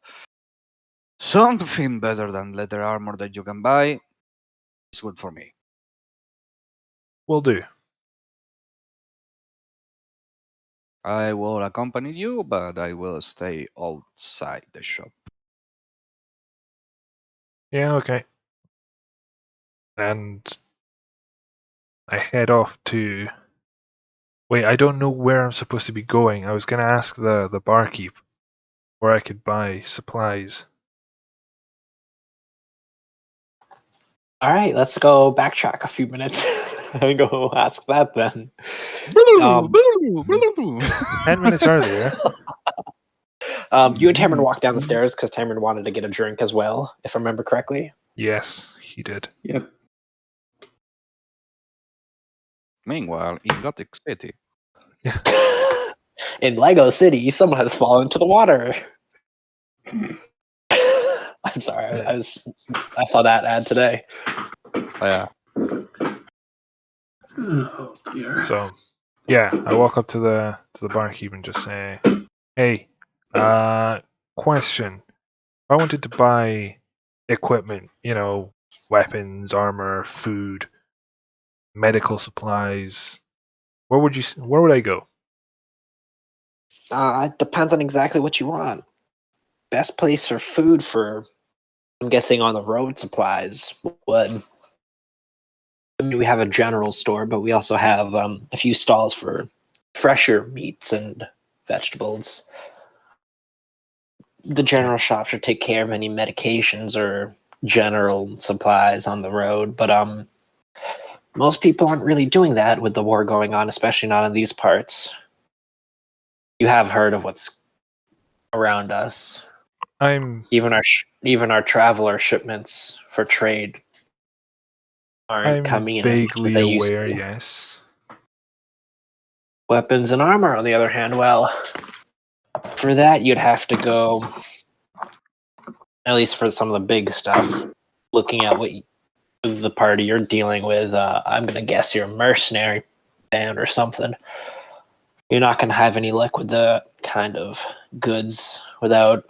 something better than leather armor that you can buy, it's good for me. Will do. I will accompany you, but I will stay outside the shop. Yeah. Okay. And I head off to. Wait, I don't know where I'm supposed to be going. I was going to ask the barkeep where I could buy supplies. All right, let's go backtrack a few minutes and go ask that then. 10 minutes earlier. You and Tamron walked down the stairs because Tamron wanted to get a drink as well, if I remember correctly. Yes, he did. Yep. Meanwhile, in Gothic City, In Lego City, someone has fallen into the water. I'm sorry, I saw that ad today. yeah, Oh dear. So, yeah, I walk up to the barkeep and just say, "Hey, question. I wanted to buy equipment, weapons, armor, food, medical supplies. Where would I go?" It depends on exactly what you want. Best place for food for, I'm guessing, on the road supplies would. I mean, we have a general store, but we also have a few stalls for fresher meats and vegetables. The general shop should take care of any medications or general supplies on the road, but most people aren't really doing that with the war going on, especially not in these parts. You have heard of what's around us. Even our traveler shipments for trade aren't coming in as much as vaguely they used aware. to. Yes. Weapons and armor, on the other hand, well, for that you'd have to go, at least for some of the big stuff, looking at what the party you're dealing with. I'm gonna guess you're a mercenary band or something. You're not gonna have any luck with the kind of goods without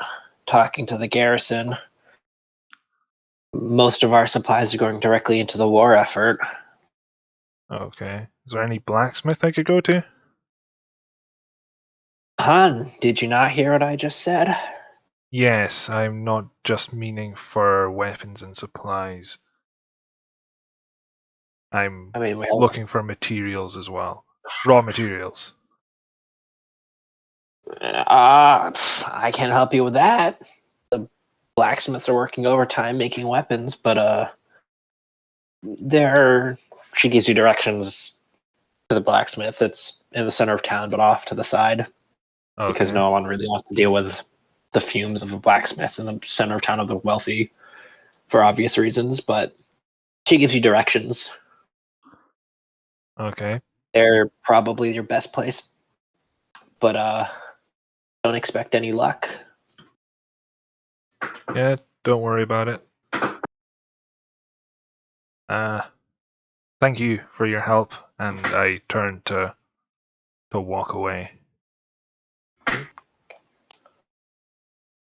talking to the garrison. Most of our supplies are going directly into the war effort. Okay. Is there any blacksmith I could go to? Han, did you not hear what I just said? Yes, I'm not just meaning for weapons and supplies. I'm I mean, well, looking for materials as well. Raw materials. I can't help you with that. The blacksmiths are working overtime making weapons, but she gives you directions to the blacksmith. It's in the center of town, but off to the side, because Okay. no one really wants to deal with the fumes of a blacksmith in the center of town of the wealthy, for obvious reasons. But she gives you directions. Okay. They're probably your best place, but don't expect any luck. Yeah, don't worry about it. Thank you for your help, and I turn to walk away.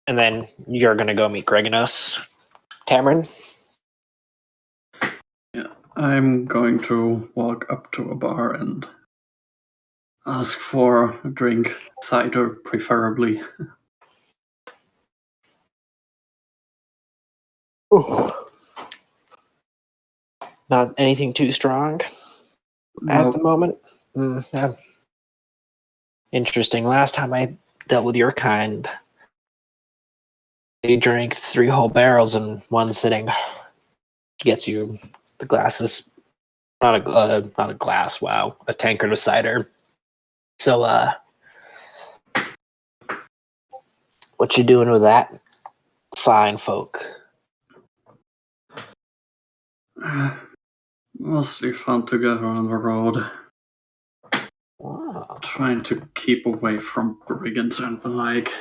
And then you're gonna go meet Greganos, Cameron. Yeah, I'm going to walk up to a bar and ask for a drink, cider preferably. Not anything too strong at the moment. Yeah. Interesting. Last time I dealt with your kind, they drank 3 whole barrels in one sitting. Gets you the glasses, not a glass. Wow, a tankard of cider. So, what you doing with that, fine folk? Mostly fun together on the road. Oh. Trying to keep away from brigands and the like.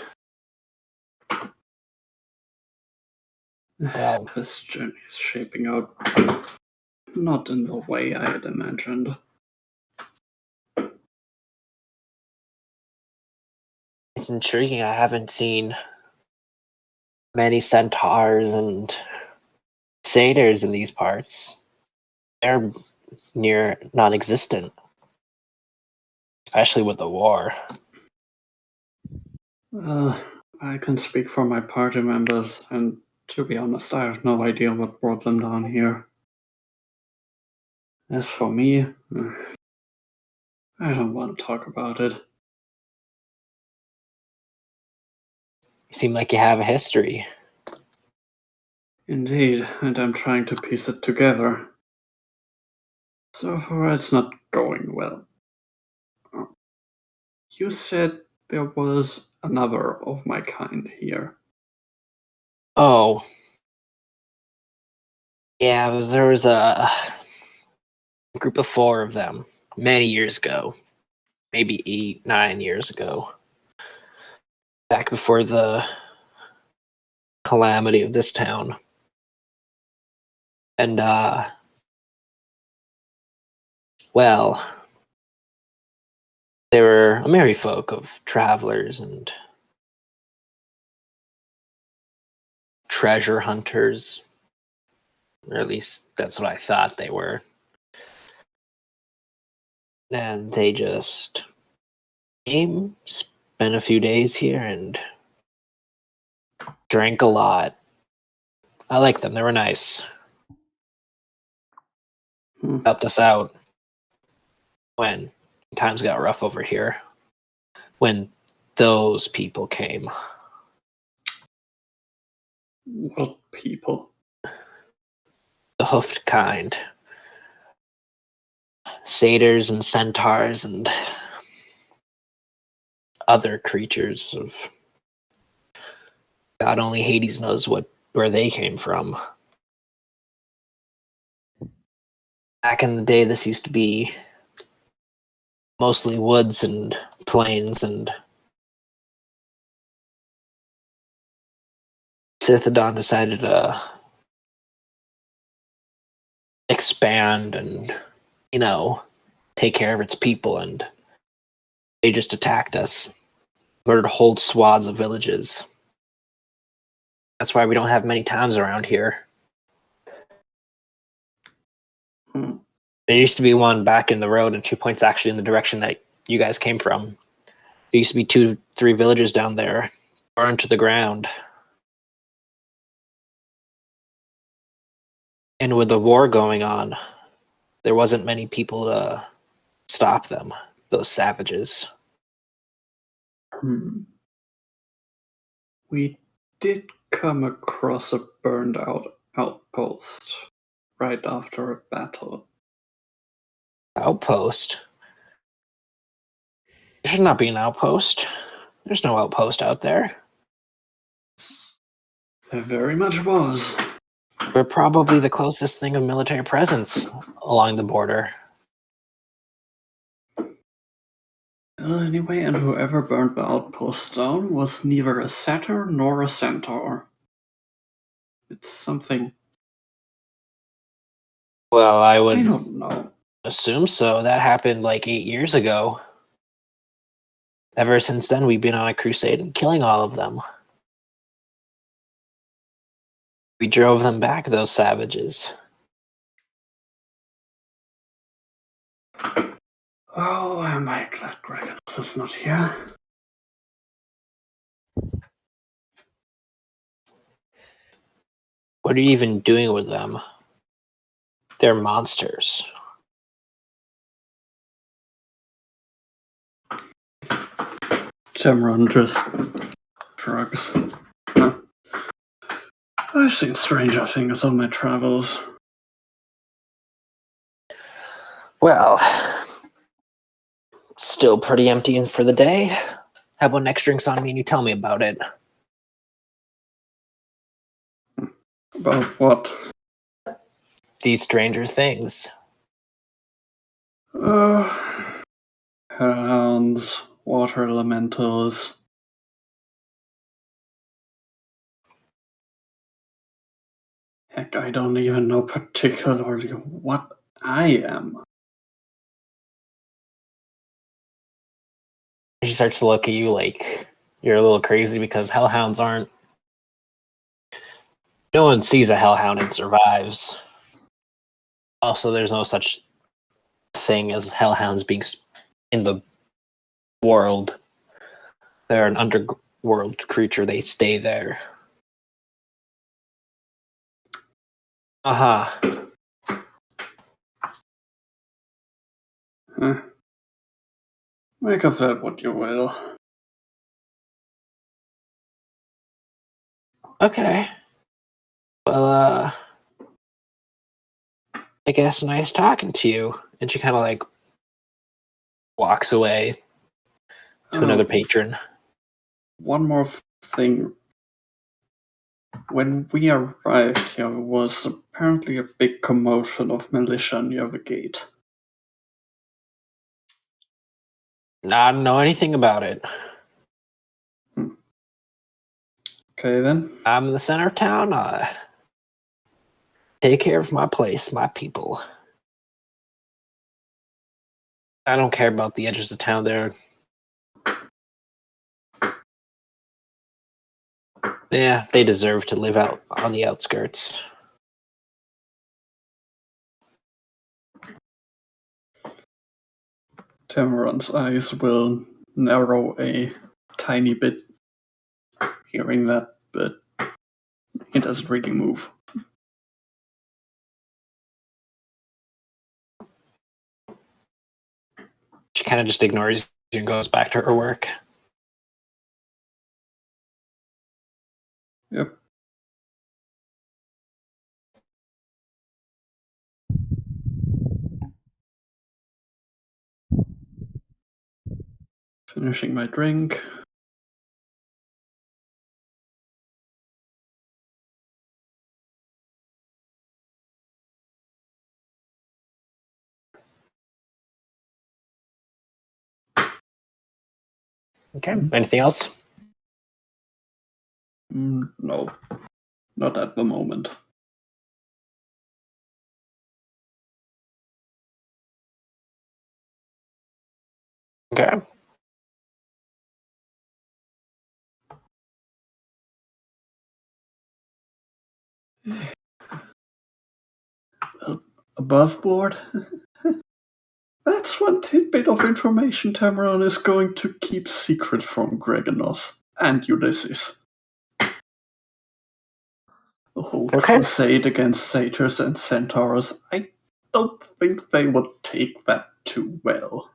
Well, This journey is shaping out not in the way I had imagined. it's intriguing. I haven't seen many centaurs and satyrs in these parts. They're near non-existent, especially with the war. I can speak for my party members, and to be honest, I have no idea what brought them down here. As for me, I don't want to talk about it. You seem like you have a history. Indeed, and I'm trying to piece it together. So far, it's not going well. You said there was another of my kind here. Oh, yeah. There was a group of 4 of them many years ago, maybe 8, 9 years ago, back before the calamity of this town. And well, they were a merry folk of travelers and treasure hunters, or at least that's what I thought they were. And they just came, spent a few days here, and drank a lot. I liked them. They were nice. Helped us out when times got rough over here. When those people came. What people? The hoofed kind. Satyrs and centaurs and other creatures of God only Hades knows where they came from. Back in the day, this used to be mostly woods and plains, and Sythodon decided to expand and, take care of its people, and they just attacked us. Murdered whole swaths of villages. That's why we don't have many towns around here. There used to be one back in the road, and she points actually in the direction that you guys came from. There used to be 2-3 villages down there, burned to the ground. And with the war going on, there wasn't many people to stop them, those savages. We did come across a burned out outpost right after a battle. Outpost? There should not be an outpost. There's no outpost out there. There very much was. We're probably the closest thing of military presence along the border. Well, anyway, and whoever burned the outpost down was neither a satyr nor a centaur. It's something... Well, I I would don't know. assume so. That happened like 8 years ago. Ever since then, we've been on a crusade and killing all of them. We drove them back, those savages. Oh, am I glad Greatersword is not here. What are you even doing with them? They're monsters. Tamron just shrugs. Huh. I've seen stranger things on my travels. Well, still pretty empty for the day. How about next drinks on me and you tell me about it? About what? These stranger things. Hounds, water elementals. Heck, I don't even know particularly what I am. She starts to look at you like you're a little crazy because hellhounds aren't. No one sees a hellhound and survives. Also, there's no such thing as hellhounds being in the world. They're an underworld creature. They stay there. Uh-huh. Huh. Make of that what you will. Okay. Well, I guess nice talking to you. And she kind of like walks away to another patron. One more thing. When we arrived here, there was apparently a big commotion of militia near the gate. Not know anything about it. Okay then. I'm in the center of town. Take care of my place, my people. I don't care about the edges of town there. Yeah, they deserve to live out on the outskirts. Tamaron's eyes will narrow a tiny bit hearing that, but he doesn't really move. She kind of just ignores you and goes back to her work. Yep. Finishing my drink. Okay, anything else? No, not at the moment. Okay. Above board? That's one tidbit of information Tamaran is going to keep secret from Greganos and Ulysses. The whole Okay. crusade against satyrs and centaurs, I don't think they would take that too well.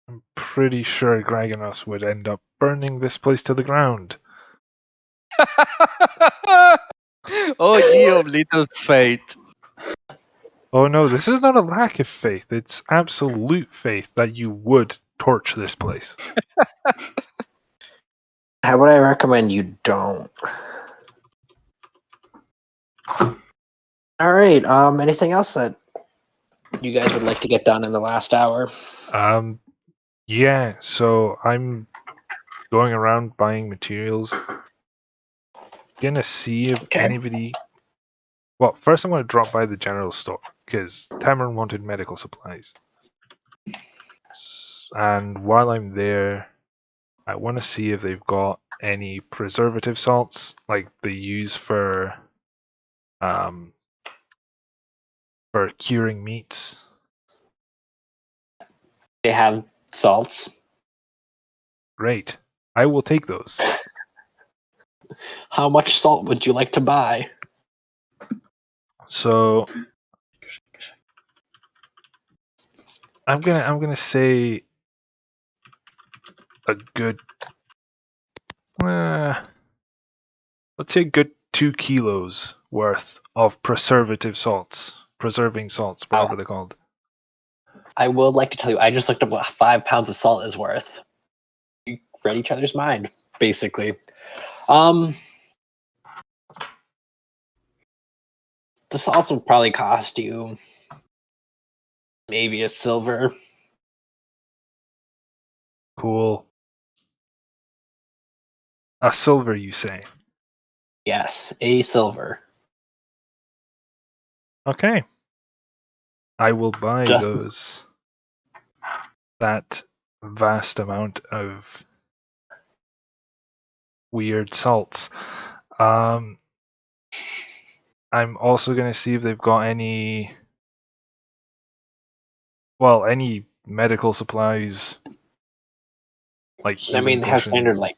I'm pretty sure Graganos would end up burning this place to the ground. Oh, ye of little faith. Oh no, this is not a lack of faith. It's absolute faith that you would torch this place. How would I recommend you don't? All right. Anything else that you guys would like to get done in the last hour? Yeah, so I'm going around buying materials. Gonna see if Okay. anybody. Well, first I'm gonna drop by the general store because Tamarin wanted medical supplies. And while I'm there, I want to see if they've got any preservative salts like they use for curing meats. They have salts. Great. I will take those. How much salt would you like to buy? So I'm gonna say a good let's say a good 2 kilos worth of preserving salts, whatever they're called. I would like to tell you, I just looked up what 5 pounds of salt is worth. We read each other's mind, basically. The salts will probably cost you maybe a silver. Cool. A silver, you say? Yes, a silver. Okay. I will buy Just those. That vast amount of weird salts. I'm also going to see if they've got any medical supplies like I mean, healing they have standard potions. like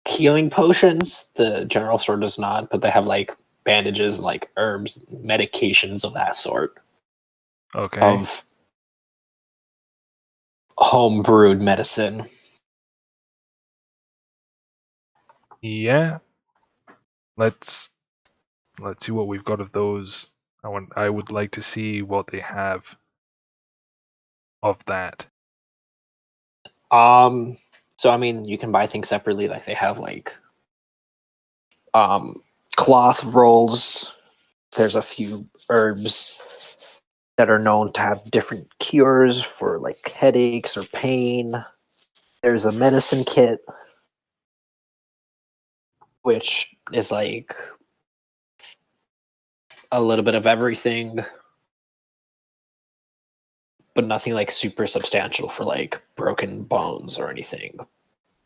healing potions. The general store does not, but they have like bandages, like herbs, medications of that sort. Okay. Of home brewed medicine. Yeah. Let's see what we've got of those. I would like to see what they have of that. So I mean, you can buy things separately. Like they have like cloth rolls. There's a few herbs that are known to have different cures for like headaches or pain. There's a medicine kit, which is like a little bit of everything, but nothing like super substantial for like broken bones or anything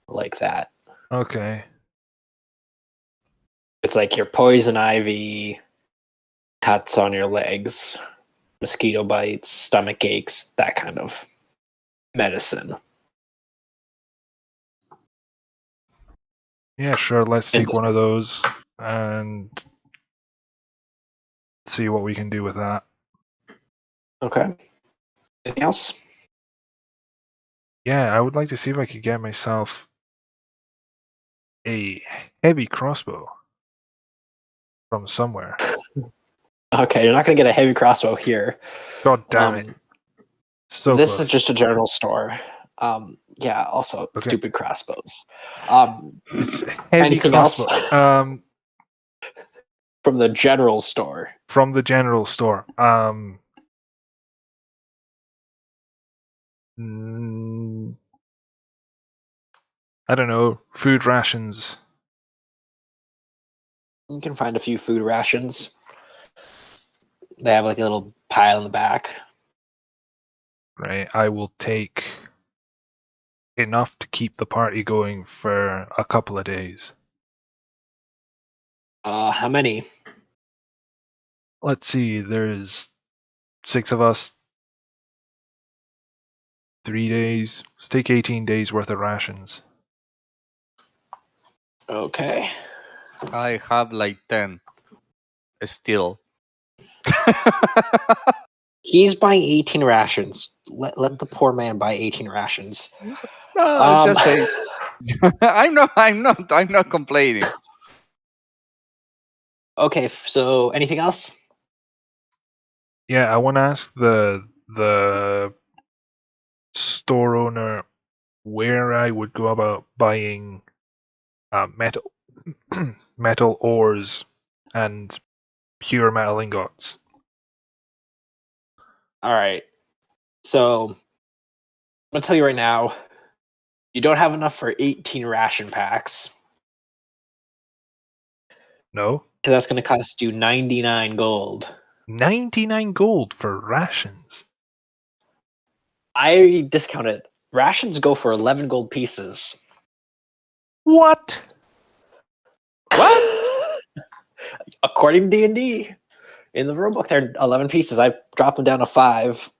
like that. Okay. It's like your poison ivy, cuts on your legs, mosquito bites, stomach aches, that kind of medicine. Yeah, sure. Let's And take one of those and see what we can do with that. okay. Anything else? Yeah, I would like to see if I could get myself a heavy crossbow from somewhere. Okay, you're not going to get a heavy crossbow here. God damn it. So this close. is just a general store. Yeah, also Okay. stupid crossbows. It's heavy anything else? crossbow. From the general store. From the general store. I don't know, food rations. You can find a few food rations. They have like a little pile in the back. Right, I will take enough to keep the party going for a couple of days. How many? Let's see, there's 6 of us. 3 days. Let's take 18 days worth of rations. Okay. I have like 10 still. He's buying 18 rations. Let the poor man buy 18 rations. No, just say I'm not complaining. Okay, so anything else? Yeah, I want to ask the store owner where I would go about buying metal metal ores and pure metal ingots. All right. So I'm gonna tell you right now, you don't have enough for 18 ration packs No? because that's gonna cost you 99 gold. 99 gold for rations. I discounted. Rations go for 11 gold pieces. What? What? According to D&D, in the rulebook, they're 11 pieces. I dropped them down to 5.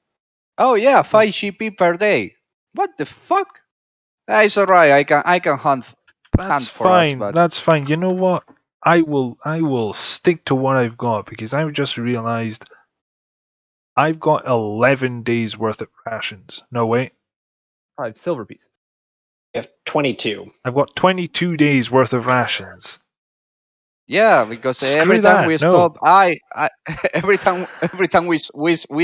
Oh yeah, 5 GP per day. What the fuck? It's alright. I can hunt That's for us, fine. but That's fine. You know what? I will stick to what I've got because I've just realized I've got 11 days worth of rations. No, wait. 5 silver pieces. You have 22. I've got 22 days worth of rations. yeah, because Screw every time that, we no. stop, I every time we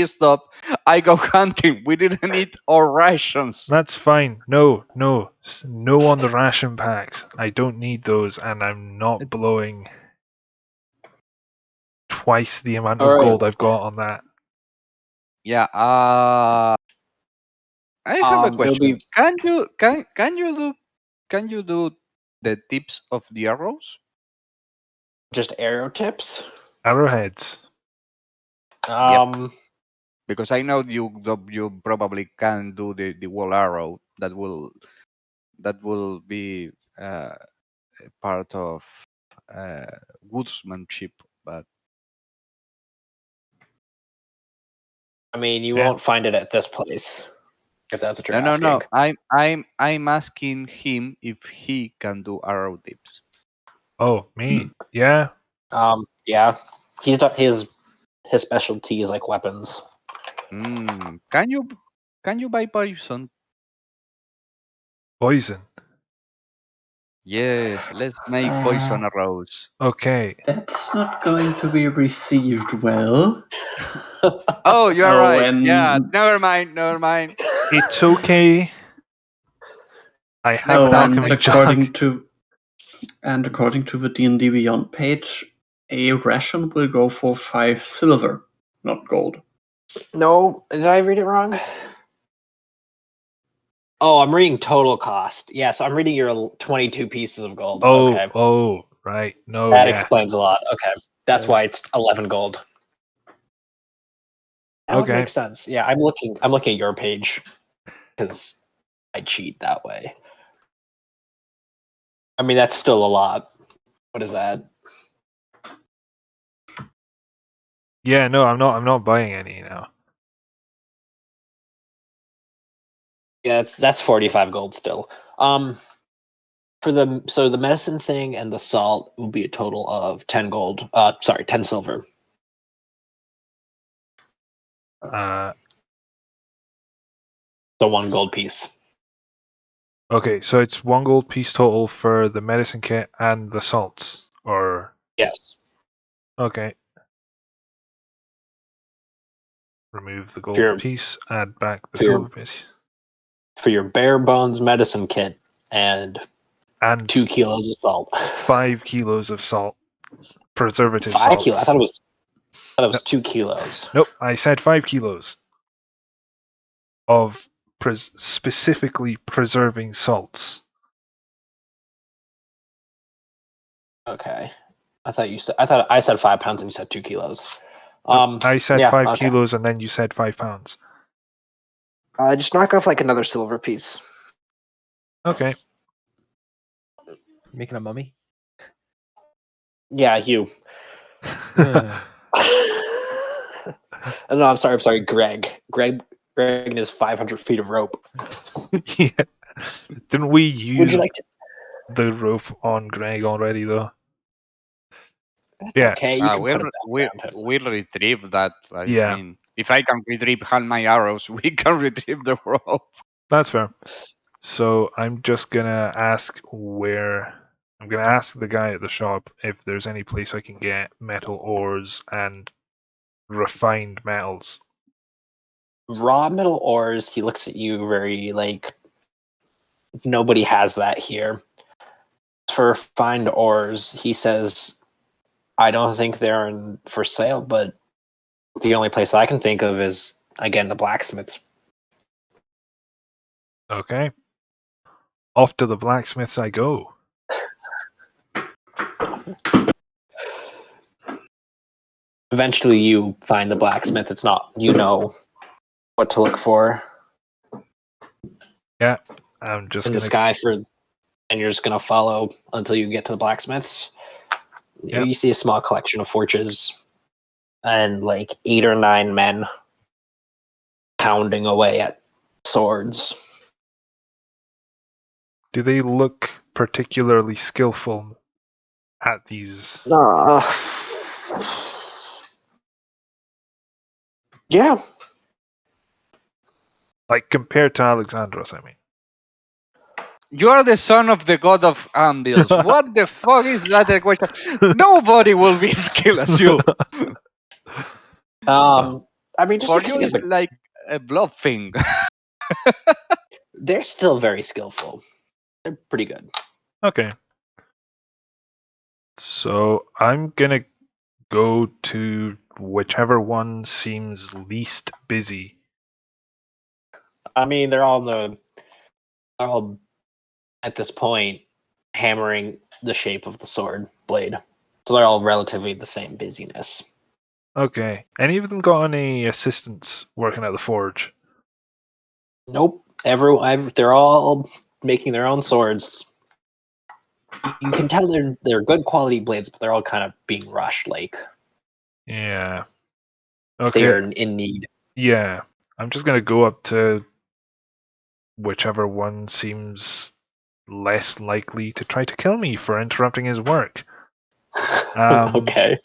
stop, I go hunting. We didn't eat our rations. That's fine. No on the ration packs. I don't need those, and I'm not blowing twice the amount of All right. gold I've got on that. Yeah. I have a It'll question. be Can you do the tips of the arrows? just arrow tips. Arrowheads. Because I know you probably can do the wall arrow that will be part of woodsmanship, but I mean, you Yeah. won't find it at this place, if that's what you're no. asking. I'm asking him if he can do arrow tips. Oh, me. Yeah. Yeah, he's done his specialty is like weapons. Can you buy poison? Poison. Yes, let's make poison arrows. Okay. That's not going to be received well. Oh, you're Oh, right. and- Yeah, never mind. It's okay. I have Oh, an and alchemy according jug. to the D&D Beyond page, a ration will go for 5 silver, not gold. No, did I read it wrong? Oh, I'm reading total cost. Yeah, so I'm reading your 22 pieces of gold. Okay, Oh, right. No, that yeah. explains a lot. Okay, that's why it's 11 gold. That would Okay. make sense. Yeah, I'm looking at your page because I cheat that way. I mean, that's still a lot. What is that? Yeah, no, I'm not buying any now. Yeah, that's 45 gold still. For the medicine thing and the salt will be a total of 10 gold. 10 silver. So 1 gold piece. Okay, so it's 1 gold piece total for the medicine kit and the salts, or Yes. okay. Remove the gold Sure. piece, add back the Sure. silver piece. For your bare bones medicine kit and And 2 kilos of salt. 5 kilos of salt. Preservative 5 salts. kilos. I thought it was 2 kilos. Nope, I said 5 kilos of specifically preserving salts. Okay. I thought I said 5 pounds and you said 2 kilos. I said yeah, 5 okay. kilos and then you said 5 pounds. Just knock off like another silver piece. Okay. Making a mummy? Yeah, you. Uh, No, I'm sorry, Greg. Greg dragging his 500 feet of rope. Yeah. Didn't we Would use you like to? the rope on Greg already, though? That's Yeah. okay. You can put it back we around him. we'll retrieve that. I Yeah. mean, if I can retrieve all my arrows, we can retrieve the rope. That's fair. So I'm just gonna ask I'm gonna ask the guy at the shop if there's any place I can get metal ores and refined metals. Raw metal ores. He looks at you very like nobody has that here. For refined ores, he says, I don't think they're for sale, but the only place I can think of is, again, the blacksmiths. Okay. Off to the blacksmiths I go. Eventually, you find the blacksmith. It's not, you know what to look for. Yeah. I'm just In the gonna sky and you're just going to follow until you get to the blacksmiths. Yep. You see a small collection of forges and like 8 or 9 men pounding away at swords. Do they look particularly skillful at these? Yeah. Like compared to Alexandros, I mean. You are the son of the god of anvils. What the fuck is that a question? Nobody will be skilled as you. I mean, just For because you, he it's has the- like a blood thing. they're still very skillful. They're pretty good. Okay. So I'm gonna go to whichever one seems least busy. I mean, they're all at this point hammering the shape of the sword blade, so they're all relatively the same busyness. Okay. Any of them got any assistants working at the forge? Nope, they're all making their own swords. You can tell they're good quality blades, but they're all kind of being rushed. Like Yeah. they Okay. are in need. Yeah. I'm just gonna go up to whichever one seems less likely to try to kill me for interrupting his work. Okay.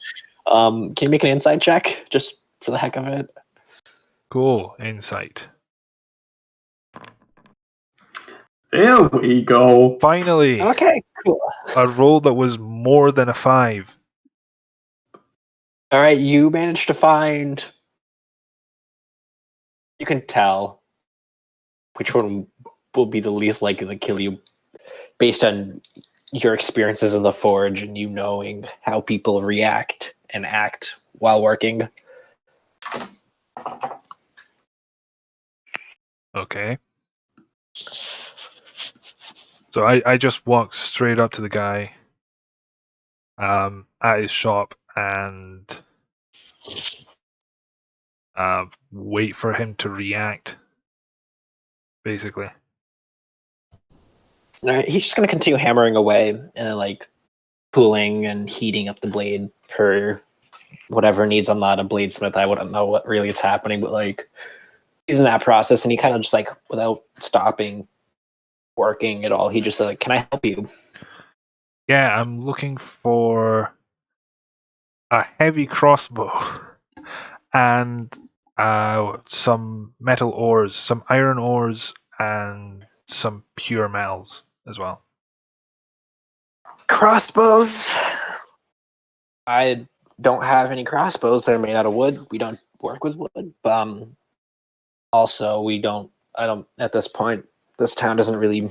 Can you make an insight check just for the heck of it? Cool. Insight. There we go. Finally, Okay, cool. a roll that was more than a 5. All right, you managed to find. You can tell which one will be the least likely to kill you based on your experiences in the forge and you knowing how people react and act while working. Okay. So I just walked straight up to the guy at his shop and wait for him to react, basically. All right, he's just going to continue hammering away and then, like, cooling and heating up the blade per whatever needs. I'm not a bladesmith. I wouldn't know what really is happening, but, like, he's in that process and he kind of just, like, without stopping working at all, he just like, can I help you? Yeah, I'm looking for a heavy crossbow and some metal ores, some iron ores, and some pure metals as well. Crossbows. I don't have any crossbows that are made out of wood. We don't work with wood. Also, I don't, at this point, this town doesn't really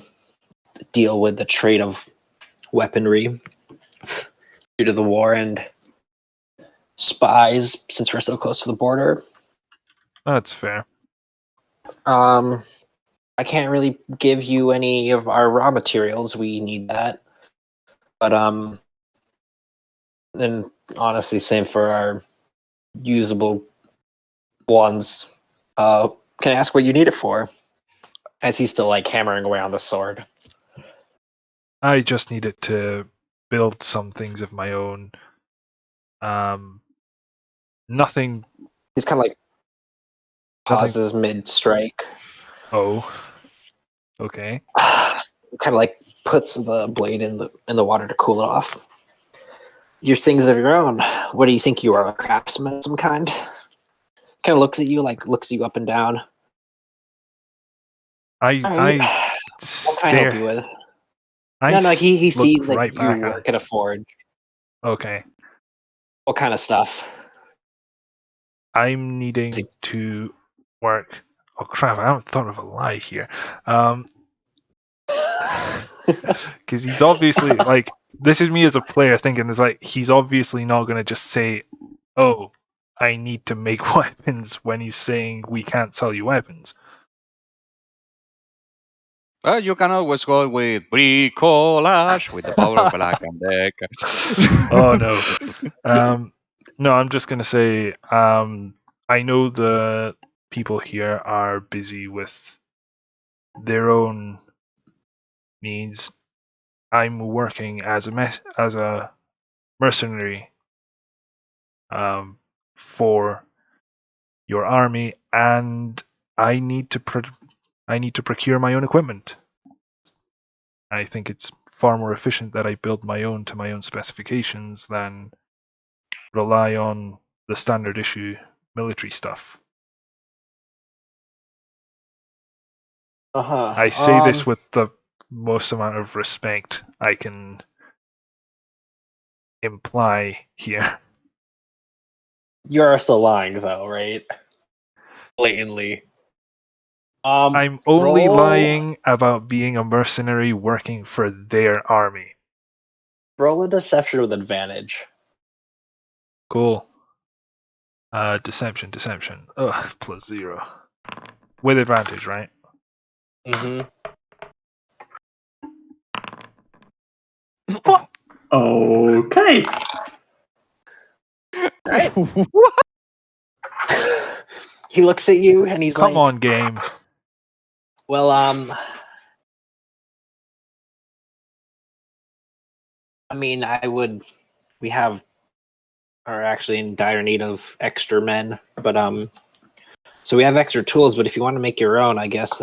deal with the trade of weaponry due to the war and spies since we're so close to the border. That's fair. I can't really give you any of our raw materials. We need that. But and honestly, same for our usable ones. Can I ask what you need it for? As he's still like hammering away on the sword. I just need it to build some things of my own. Nothing. He's kind of like pauses mid-strike. Oh. Okay. Kind of like puts the blade in the water to cool it off. Your things of your own. What do you think you are, a craftsman of some kind? Kind of looks at you, like looks you up and down. I What can I help you with? He look sees right that you back work at a forge. Okay. What kind of stuff? I'm needing to work. Oh crap! I haven't thought of a lie here. Because he's obviously like, this is me as a player thinking it's like he's obviously not going to just say, "Oh, I need to make weapons," when he's saying we can't sell you weapons. You can always go with bricolage with the power of Black and Deck. Oh no. No, I'm just gonna say, I know the people here are busy with their own needs. I'm working as a mercenary, for your army, and I need to procure my own equipment. I think it's far more efficient that I build my own to my own specifications than rely on the standard issue military stuff. I say this with the most amount of respect I can imply here. You're still lying, though, right? Blatantly. I'm only roll- lying about being a mercenary working for their army. Roll a deception with advantage. Cool. Deception. Ugh, +0. With advantage, right? Mm-hmm. Okay. Right. He looks at you and he's Come like, on, game. well, I mean, we are actually in dire need of extra men, but, so we have extra tools, but if you want to make your own, I guess,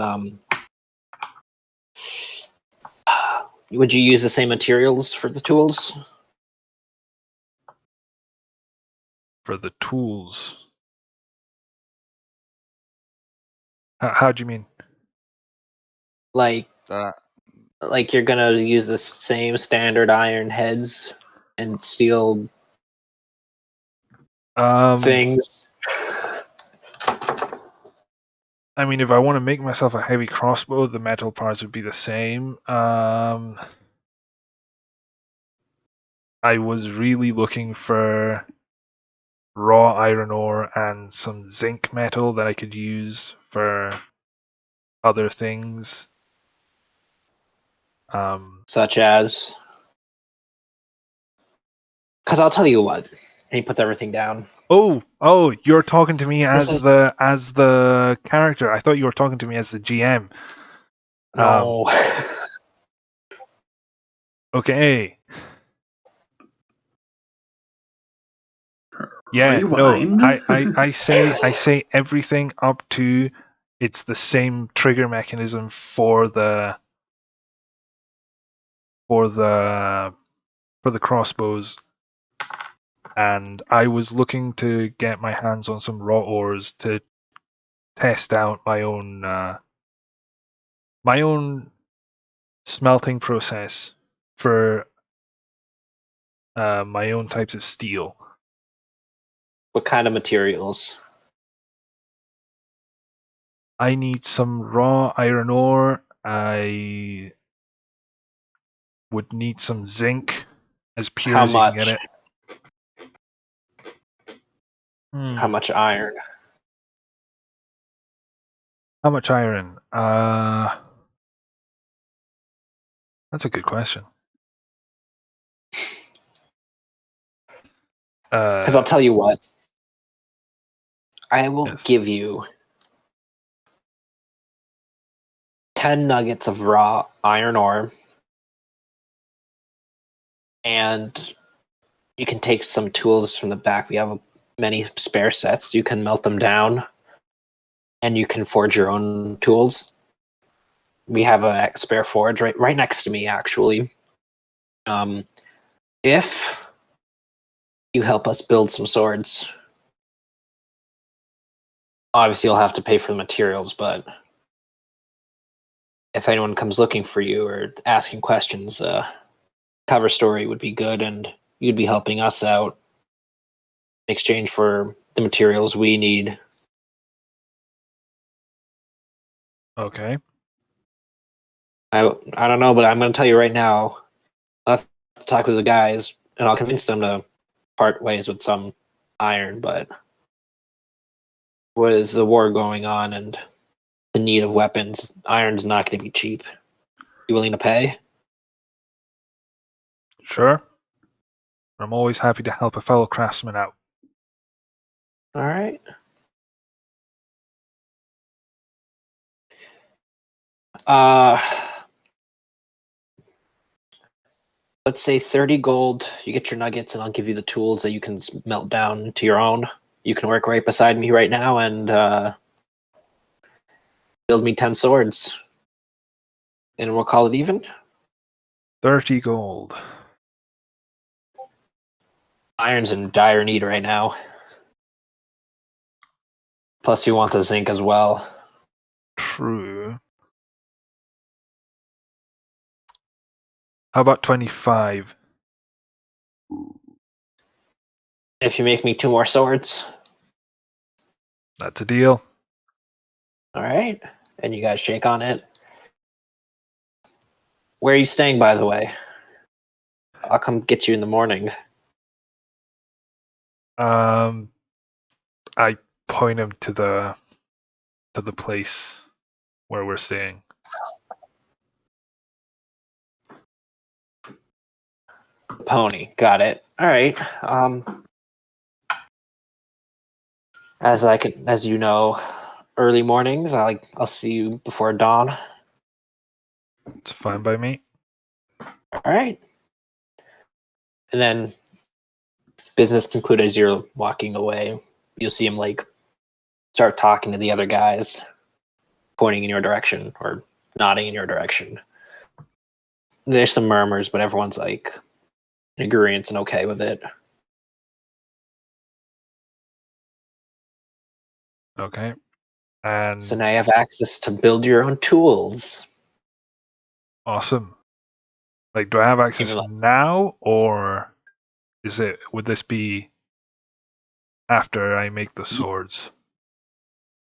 would you use the same materials for the tools? For the tools. How do you mean? Like Uh, you're gonna use the same standard iron heads and steel things? I mean, if I want to make myself a heavy crossbow, the metal parts would be the same. I was really looking for raw iron ore and some zinc metal that I could use for other things. Such as? Because I'll tell you what. And he puts everything down. Oh, you're talking to me as the character. I thought you were talking to me as the GM. No. Okay. Yeah, Rewind. no. I say everything up to it's the same trigger mechanism for the crossbows. And I was looking to get my hands on some raw ores to test out my own smelting process for my own types of steel. What kind of materials? I need some raw iron ore. I would need some zinc, as pure How as you can much? get it. How much iron? How much iron? That's a good question. Because I'll tell you what. I will Yes. give you 10 nuggets of raw iron ore. And you can take some tools from the back. We have many spare sets. You can melt them down. and you can forge your own tools. We have a spare forge right next to me, actually. If you help us build some swords, obviously you'll have to pay for the materials, but if anyone comes looking for you or asking questions, cover story would be good, and you'd be helping us out in exchange for the materials we need. Okay. I don't know, but I'm going to tell you right now. I'll have to talk with the guys, and I'll convince them to part ways with some iron. But with the war going on and the need of weapons, iron's not going to be cheap. You willing to pay? Sure. I'm always happy to help a fellow craftsman out. All right. Let's say 30 gold. You get your nuggets, and I'll give you the tools that you can melt down to your own. You can work right beside me right now and build me 10 swords. And we'll call it even. 30 gold. Iron's in dire need right now. Plus, you want the zinc as well. True. How about 25? If you make me 2 more swords. That's a deal. All right. And you guys shake on it. Where are you staying, by the way? I'll come get you in the morning. I point him to the place where we're staying. Pony. Got it. All right. As you know, early mornings, I'll see you before dawn. It's fine by me. All right. And then business concluded as you're walking away. You'll see him start talking to the other guys, pointing in your direction or nodding in your direction. There's some murmurs, but everyone's in agreeance and okay with it. Okay. And So now you have access to build your own tools. awesome. Do I have access Even now, or would this be after I make the swords?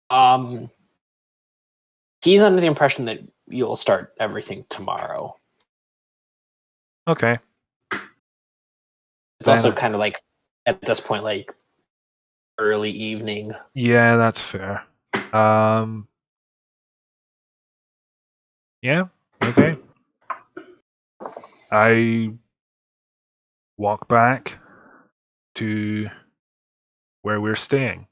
He's under the impression that you'll start everything tomorrow. Okay. It's also kind of at this point, early evening. Yeah, that's fair. Yeah, okay. I walk back to where we're staying.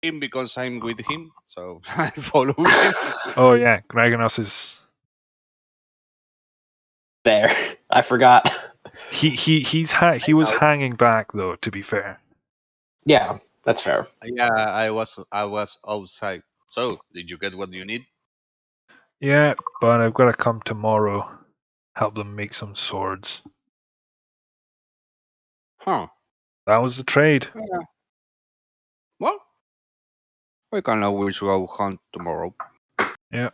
Him because I'm with him, so I follow him. Oh yeah, Gragonos is There. I forgot. he was hanging back though, to be fair. Yeah, that's fair. Yeah, I was outside. So, did you get what you need? Yeah, but I've got to come tomorrow, help them make some swords. Huh. That was the trade. Yeah. Well, we can always go hunt tomorrow. Yeah.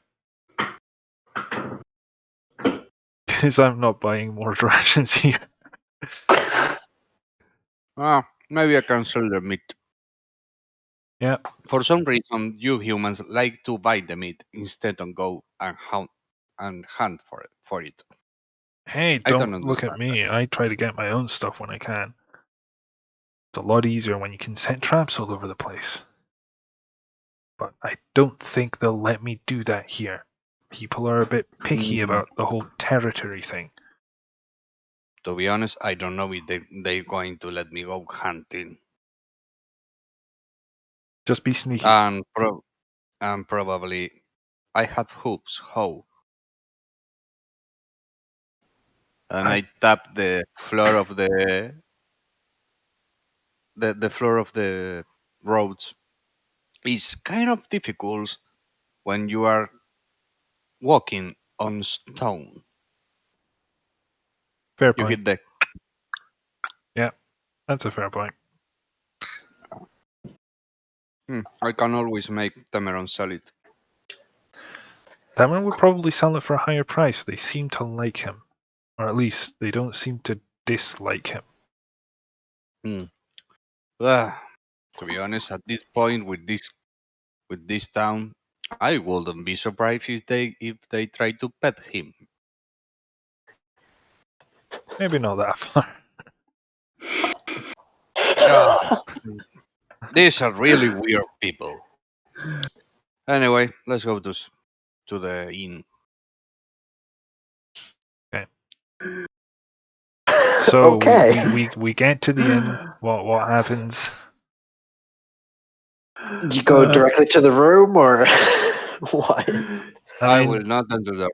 Because I'm not buying more rations here. Maybe I can sell the meat. Yeah. For some reason, you humans like to buy the meat instead of go and hunt for it. Hey, I don't don't look at understand me. I try to get my own stuff when I can. It's a lot easier when you can set traps all over the place. But I don't think they'll let me do that here. People are a bit picky about the whole territory thing. To be honest, I don't know if they're going to let me go hunting. Just be sneaky. And probably I have hooves. How? and I tap the floor of the floor of the roads. It's kind of difficult when you are walking on stone. Fair You point. hit the Yeah, that's a fair point. I can always make Tameron sell it. That one would probably sell it for a higher price. They seem to like him. Or at least they don't seem to dislike him. To be honest, at this point with this town, I wouldn't be surprised if they try to pet him. Maybe not that far. These are really weird people. Anyway, let's go to the inn. So Okay. we get to the inn. What happens? Do you go directly to the room or what? I mean, will not enter the.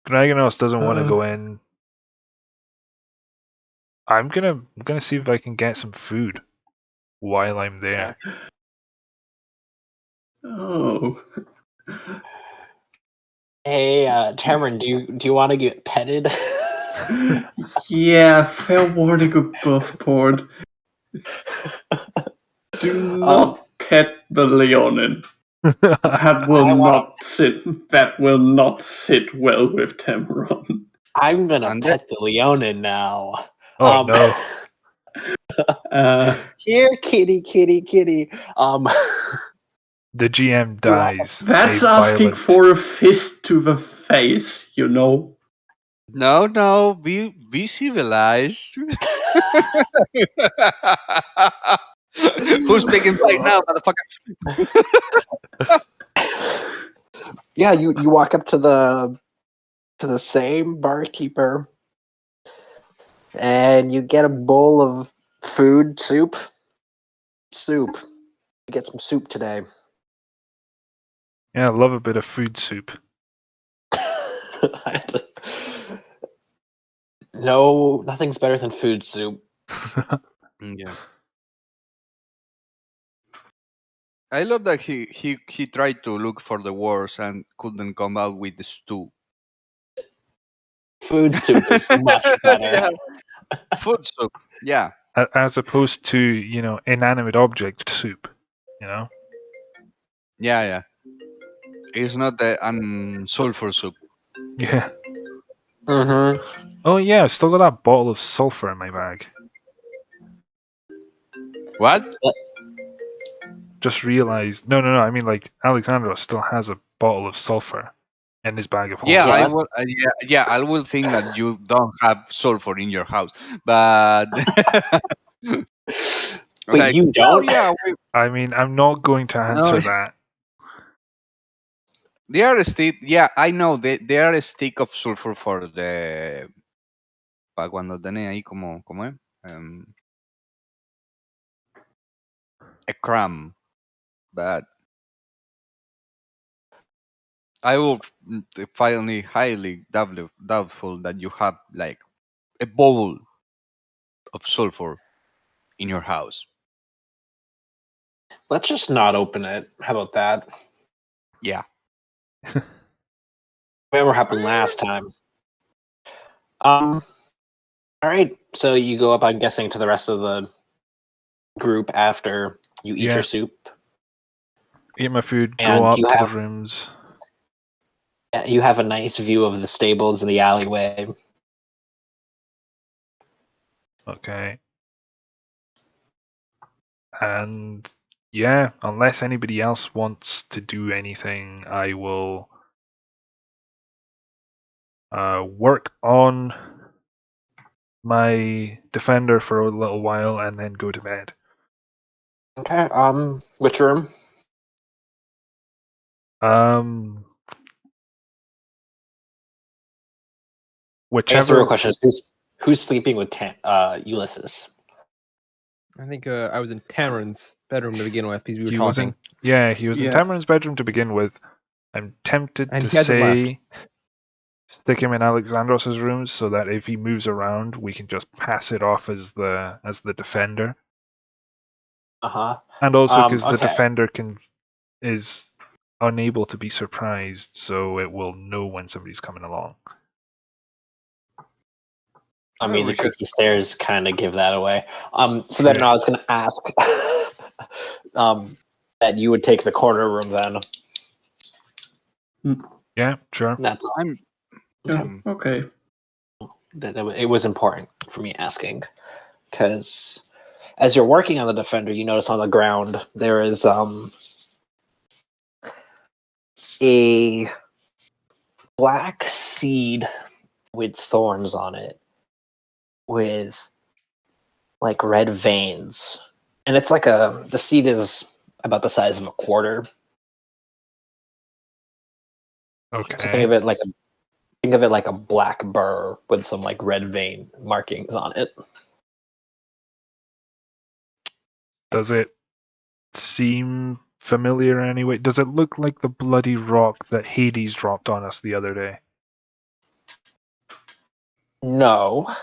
Dragonos doesn't want to go in. I'm gonna see if I can get some food while I'm there. Oh. Hey, Cameron, do you want to get petted? Yeah, fair warning above board. Do not pet the Leonin. That will not sit well with Tameron. I'm gonna And pet the Leonin now. Oh no! Here, kitty, kitty, kitty. The GM dies. That's a asking violent... for a fist to the face, you know. No, be civilized. Who's speaking right now, motherfucker? Yeah, you walk up to the same barkeeper, and you get a bowl of food, soup. You get some soup today. Yeah, I love a bit of food soup. No, nothing's better than food soup. Yeah. I love that he tried to look for the words and couldn't come out with the stew. Food soup is much better. Yeah. Food soup, yeah. As opposed to, inanimate object soup, Yeah. It's not the sulfur soup. Yeah. Mm-hmm. Oh yeah, I've still got that bottle of sulfur in my bag. What? Just realized. No. I mean, like, Alexandros still has a bottle of sulfur in his bag of holding. Yeah, I will. I will think that you don't have sulfur in your house, but Wait, you don't? Yeah. I mean, I'm not going to answer that. They are a stick. Yeah, I know. They are a stick of sulfur for the. Para cuando tenés ahí como es? A crumb, but I will finally highly doubtful that you have like a bowl of sulfur in your house. Let's just not open it. How about that? Yeah. Remember what happened last time. All right. So you go up, I'm guessing, to the rest of the group after you eat your soup. Eat my food, And go up to the rooms. You have a nice view of the stables and the alleyway. Okay. And yeah, unless anybody else wants to do anything, I will work on my defender for a little while and then go to bed. Okay. Which room? Whichever. I guess the real question is who's sleeping with Ulysses? I think I was in Tameron's bedroom to begin with because we were He talking. He was in Tameron's bedroom to begin with. I'm tempted And to he hasn't say stick him in Alexandros' rooms so that if he moves around, we can just pass it off as the defender. Uh-huh. And also because the Okay. defender is unable to be surprised, so it will know when somebody's coming along. I mean, we the should- creaky stairs kind of give that away. So then Yeah. I was going to ask that you would take the corner room then. Yeah, sure. That's all. I'm. Yeah, um, okay. It was important for me asking because as you're working on the defender, you notice on the ground there is a black seed with thorns on it with like red veins, and it's like the seed is about the size of a quarter. So Okay. think of it like a black burr with some like red vein markings on it. Does it seem familiar anyway? Does it look like the bloody rock that Hades dropped on us the other day? No,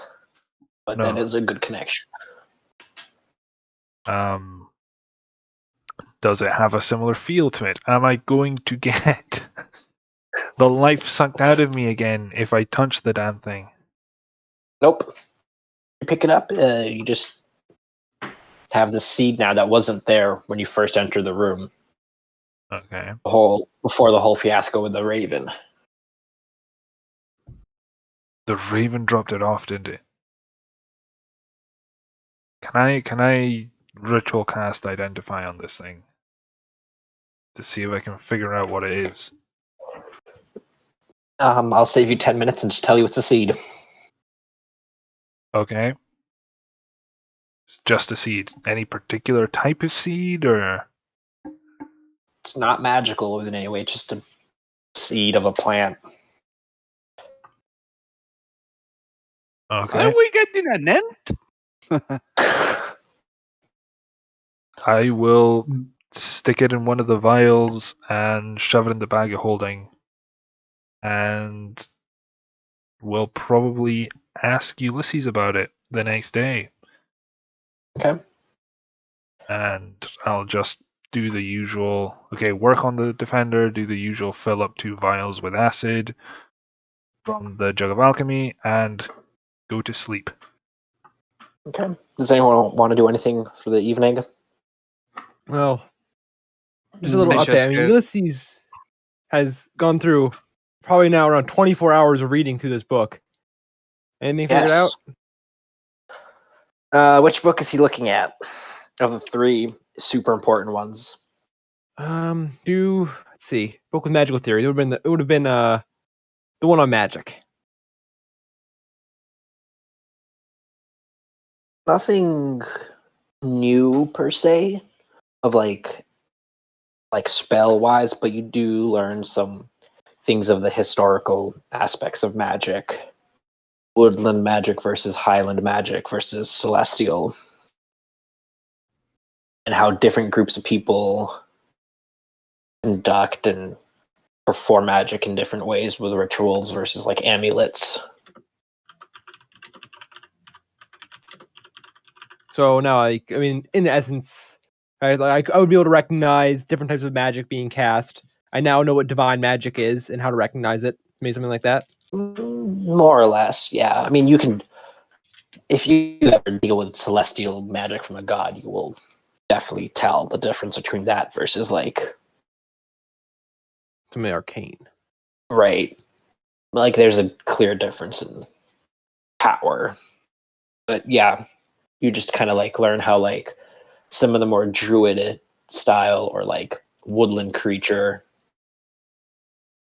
but that No. is a good connection. Does it have a similar feel to it? Am I going to get the life sucked out of me again if I touch the damn thing? Nope. You pick it up. You just have the seed now that wasn't there when you first entered the room. Okay. Before the whole fiasco with the raven. The raven dropped it off, didn't it? Can I ritual cast identify on this thing to see if I can figure out what it is? I'll save you 10 minutes and just tell you it's a seed. Okay. It's just a seed. Any particular type of seed or? It's not magical in any way. It's just a seed of a plant. Okay. Are we getting an end? I will stick it in one of the vials and shove it in the bag of holding. And we'll probably ask Ulysses about it the next day. Okay. And I'll just do the usual, work on the defender, do the usual fill up 2 vials with acid from the Jug of Alchemy, and go to sleep. Okay. Does anyone want to do anything for the evening? Well, just a little It's update. just I mean, good. Ulysses has gone through probably now around 24 hours of reading through this book. Anything figured out? Which book is he looking at? Of the 3 super important ones. Let's see. Book with magical theory. It would have been the one on magic. Nothing new per se of like spell wise, but you do learn some things of the historical aspects of magic. Woodland magic versus highland magic versus celestial. And how different groups of people conduct and perform magic in different ways with rituals versus like amulets. So now, in essence, right, like I would be able to recognize different types of magic being cast. I now know what divine magic is and how to recognize it. Maybe something like that. More or less, yeah. I mean, you can, if you ever deal with celestial magic from a god, you will definitely tell the difference between that versus like, Something arcane. right. Like there's a clear difference in power. But yeah, you just kind of like learn how like some of the more druid style or like woodland creature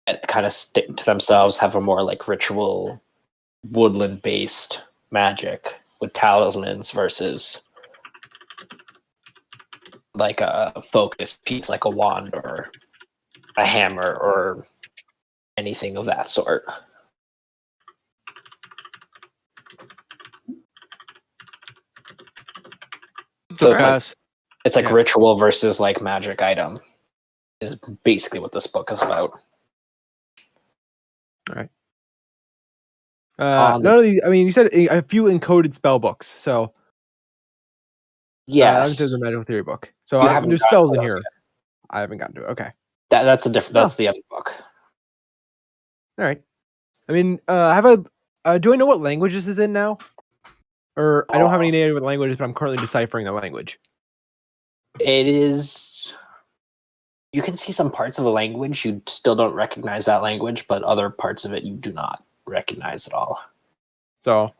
that kind of stick to themselves have a more like ritual woodland based magic with talismans versus like a focused piece like a wand or a hammer or anything of that sort. So it's like Yeah. ritual versus like magic item is basically what this book is about. All right. On the- None of these. I mean, you said a few encoded spell books, so yes, there's a magical theory book. So You haven't there's gotten spells to in those here. I haven't gotten to it. Okay, that's a different. That's Oh. the other book. all right. I mean, do I know what language this is in now? Or I don't have any native languages, but I'm currently deciphering the language. It is. You can see some parts of a language you still don't recognize that language, but other parts of it you do not recognize at all. So,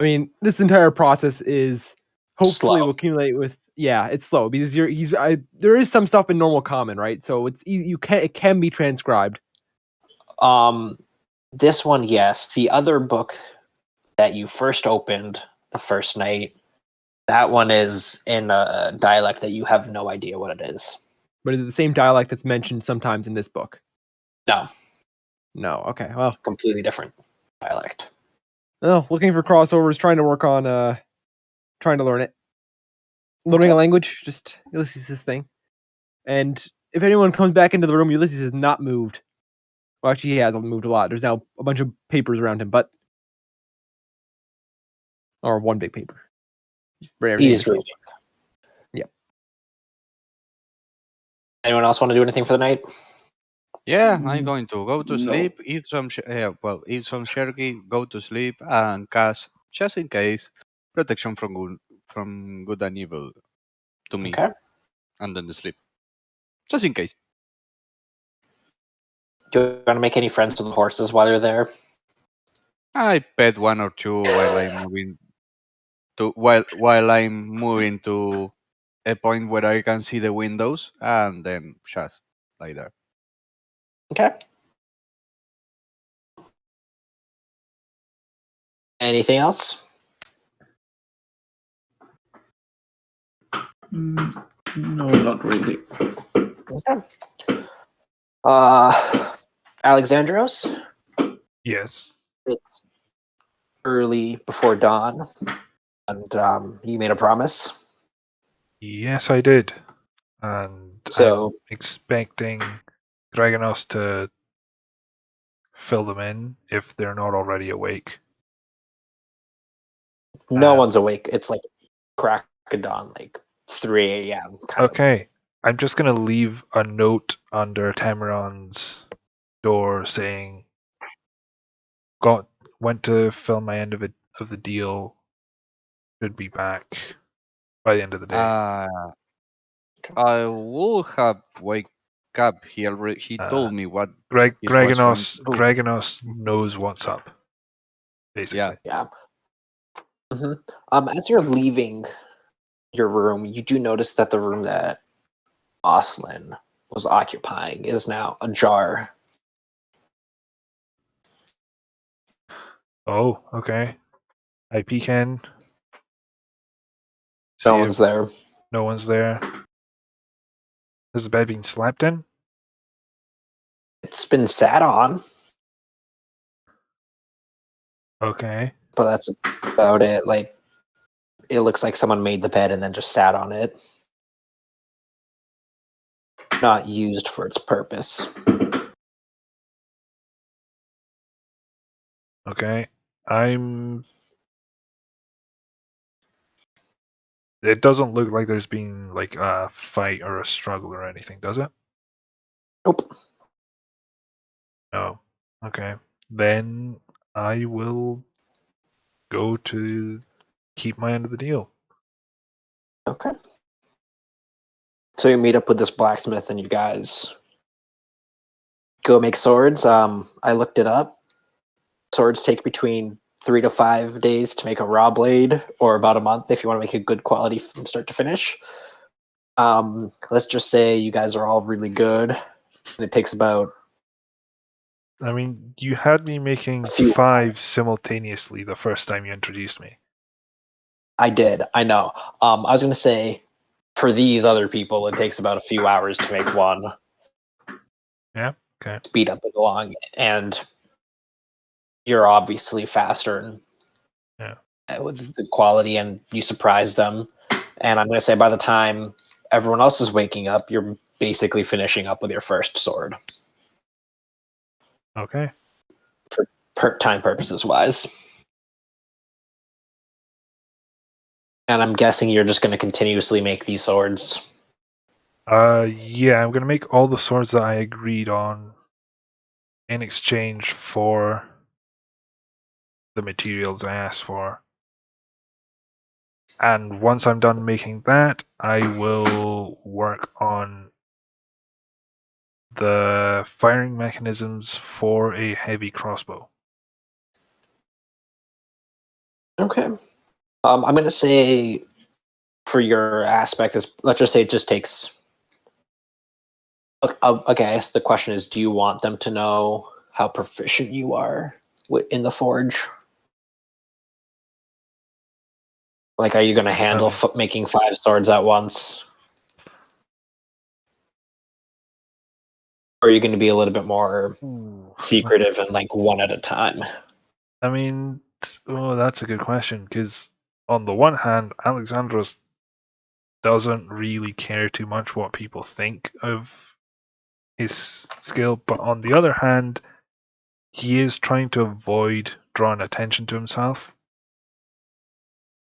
I mean, this entire process is hopefully Slow. will accumulate with. Yeah, it's slow because there is some stuff in normal common, right? So it's easy, it can be transcribed. This one, yes. The other book that you first opened the first night, that one is in a dialect that you have no idea what it is. But is it the same dialect that's mentioned sometimes in this book? No, No. Okay. Well, completely different dialect. well, looking for crossovers, trying to work on trying to learn it. Learning a language, just Ulysses' thing. And if anyone comes back into the room, Ulysses has not moved. Well, actually, he has moved a lot. There's now a bunch of papers around him, or one big paper. Just write everything He's in. reading. Yep. Anyone else want to do anything for the night? Yeah, I'm going to go to No. sleep, eat some sherky, go to sleep, and cast, just in case, protection from good and evil to me, Okay. and then sleep. Just in case. Do you want to make any friends with the horses while you're there? I pet one or two while I'm moving while I'm moving to a point where I can see the windows, and then just like that. Okay. Anything else? No, not really. Okay. Alexandros, Yes. it's early before dawn, and you made a promise. Yes, I did. And So- I'm expecting Dragonos to fill them in if they're not already awake. No one's awake. It's like crack of dawn, like 3 a.m. Okay. I'm just going to leave a note under Tamaron's door saying, went to fill my end of the deal. Should be back by the end of the day. I will have wake up. He told me what. Gregonos knows what's up. Basically. Yeah. As you're leaving your room, you do notice that the room that Oeslin was occupying is now ajar. Oh, okay. I peek in. No See one's if there. no one's there. Has the bed been slept in? It's been sat on, Okay. but that's about it. Like, it looks like someone made the bed and then just sat on it. Not used for its purpose. Okay. It doesn't look like there's been like a fight or a struggle or anything, does it? Nope. No. Okay. Then I will go to keep my end of the deal. Okay. So you meet up with this blacksmith and you guys go make swords. I looked it up. Swords take between 3 to 5 days to make a raw blade, or about a month if you want to make a good quality from start to finish. Let's just say you guys are all really good, and it takes about. I mean, you had me making 5 simultaneously the first time you introduced me. I did. I know. I was going to say, for these other people, it takes about a few hours to make one. Yeah. Okay. Speed up it along, and you're obviously faster and with the quality, and you surprise them. And I'm going to say by the time everyone else is waking up, you're basically finishing up with your first sword. Okay. time purposes wise. And I'm guessing you're just going to continuously make these swords. Yeah, I'm gonna make all the swords that I agreed on in exchange for the materials I asked for. And once I'm done making that, I will work on the firing mechanisms for a heavy crossbow. Okay. I'm going to say for your aspect, let's just say it just takes. Okay, I guess the question is, do you want them to know how proficient you are in the forge? Like, are you going to handle making 5 swords at once? Or are you going to be a little bit more secretive and like one at a time? I mean, that's a good question, because on the one hand, Alexandros doesn't really care too much what people think of his skill, but on the other hand, he is trying to avoid drawing attention to himself.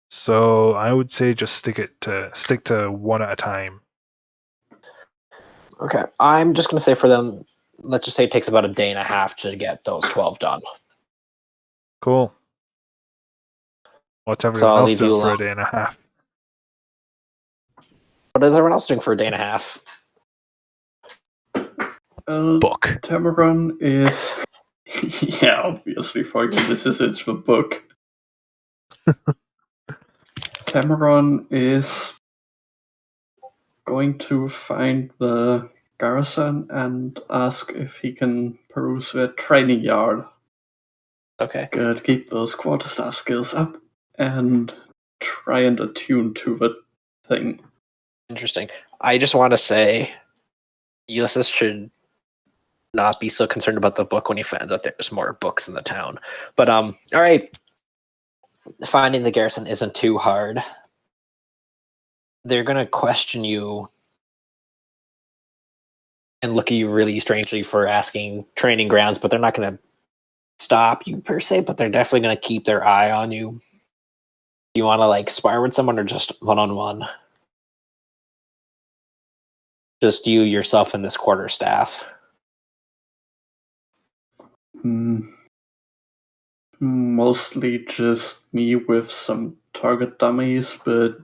So I would say just stick to one at a time. Okay, I'm just going to say for them, let's just say it takes about a day and a half to get those 12 done. Cool. What's So everyone I'll else leave you doing for a alone. day and a half? What is everyone else doing for a day and a half? Book. Tamaron is... yeah, obviously, for you, this is it's the book. Tamaron is going to find the garrison and ask if he can peruse their training yard. Okay. Good, keep those quarterstaff skills up and try and attune to the thing. Interesting. I just want to say Ulysses should not be so concerned about the book when he finds out there's more books in the town. But all right. Finding the garrison isn't too hard. They're gonna question you and look at you really strangely for asking training grounds, but they're not gonna stop you per se, but they're definitely gonna keep their eye on you. Do you wanna like spar with someone or just one-on-one? Just you, yourself, and this quarterstaff. Mostly just me with some target dummies, but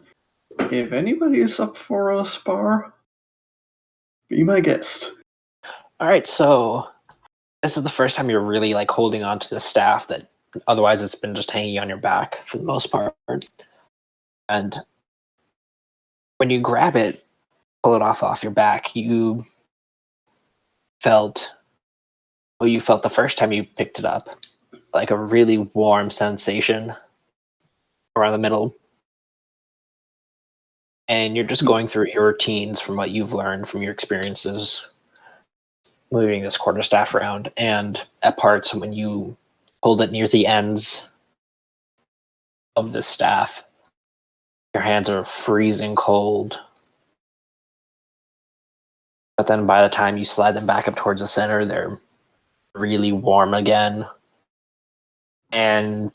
if anybody is up for a spar, be my guest. All right, so this is the first time you're really like holding on to the staff that otherwise it's been just hanging on your back for the most part. And when you grab it, pull it off your back, you felt the first time you picked it up, like a really warm sensation around the middle. And you're just going through your routines from what you've learned from your experiences moving this quarterstaff around. And at parts when you hold it near the ends of this staff, your hands are freezing cold. But then by the time you slide them back up towards the center, they're really warm again. And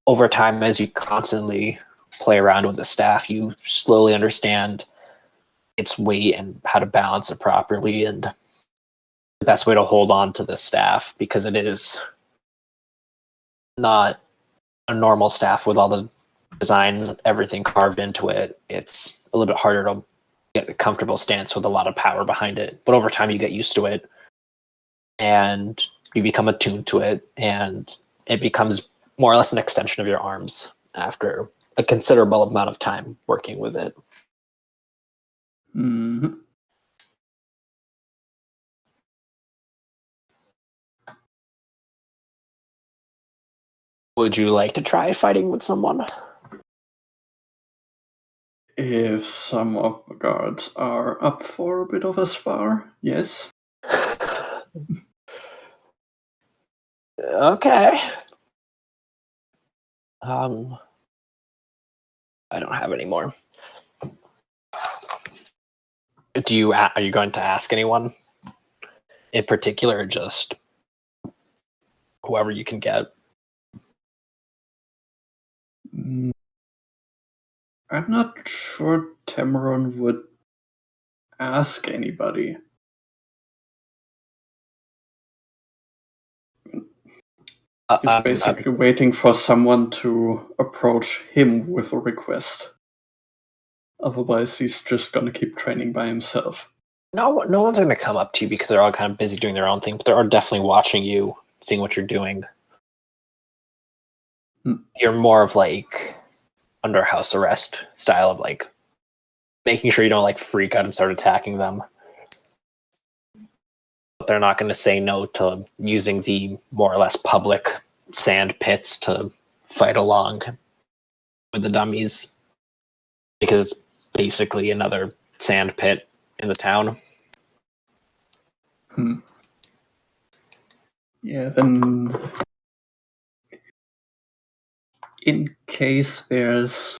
over time, as you constantly play around with the staff, you slowly understand its weight and how to balance it properly and the best way to hold on to the staff, because it is not a normal staff with all the designs, everything carved into it. It's a little bit harder to get a comfortable stance with a lot of power behind it. But over time, you get used to it and you become attuned to it, and it becomes more or less an extension of your arms after a considerable amount of time working with it. Mm-hmm. Would you like to try fighting with someone? If some of the guards are up for a bit of a spar, yes. Okay. I don't have any more. Are you going to ask anyone in particular, or just whoever you can get. I'm not sure Tamaron would ask anybody. He's basically waiting for someone to approach him with a request. Otherwise, he's just gonna keep training by himself. No one's going to come up to you because they're all kind of busy doing their own thing, but they're definitely watching you, seeing what you're doing. You're more of like under house arrest style of like making sure you don't like freak out and start attacking them. But they're not going to say no to using the more or less public sand pits to fight along with the dummies, because it's basically another sand pit in the town. Yeah, then in case there's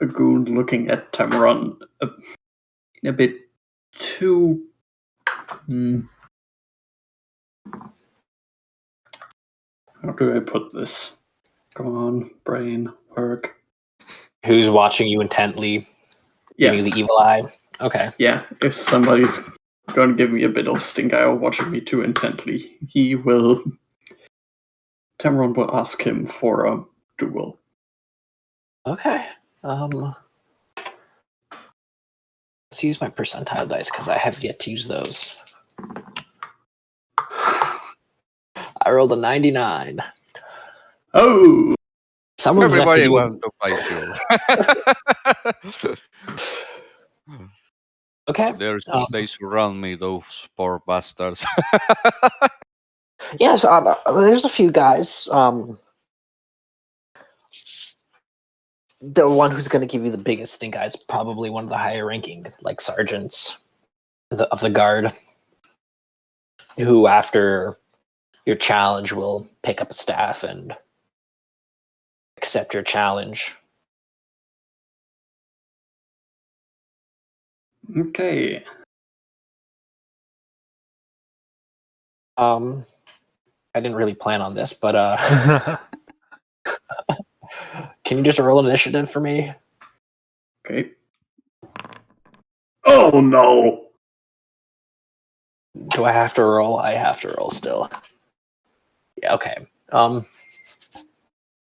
a goon looking at Tamaron a bit too... How do I put this? Come on, brain, work. Who's watching you intently, giving you the evil eye? Okay. Yeah, if somebody's gonna give me a bit of stink eye or watching me too intently, Tamaron will ask him for a duel. Okay. Let's use my percentile dice because I have yet to use those. I rolled a 99. Oh! Someone's Everybody nephew. wants to fight you. Okay. They surround me, those poor bastards. Yes, there's a few guys. The one who's going to give you the biggest stink eye is probably one of the higher ranking, like sergeants of the guard, who after your challenge will pick up a staff and accept your challenge. Okay. I didn't really plan on this, but can you just roll an initiative for me? Okay. Oh no! Do I have to roll? I have to roll still. Yeah, okay.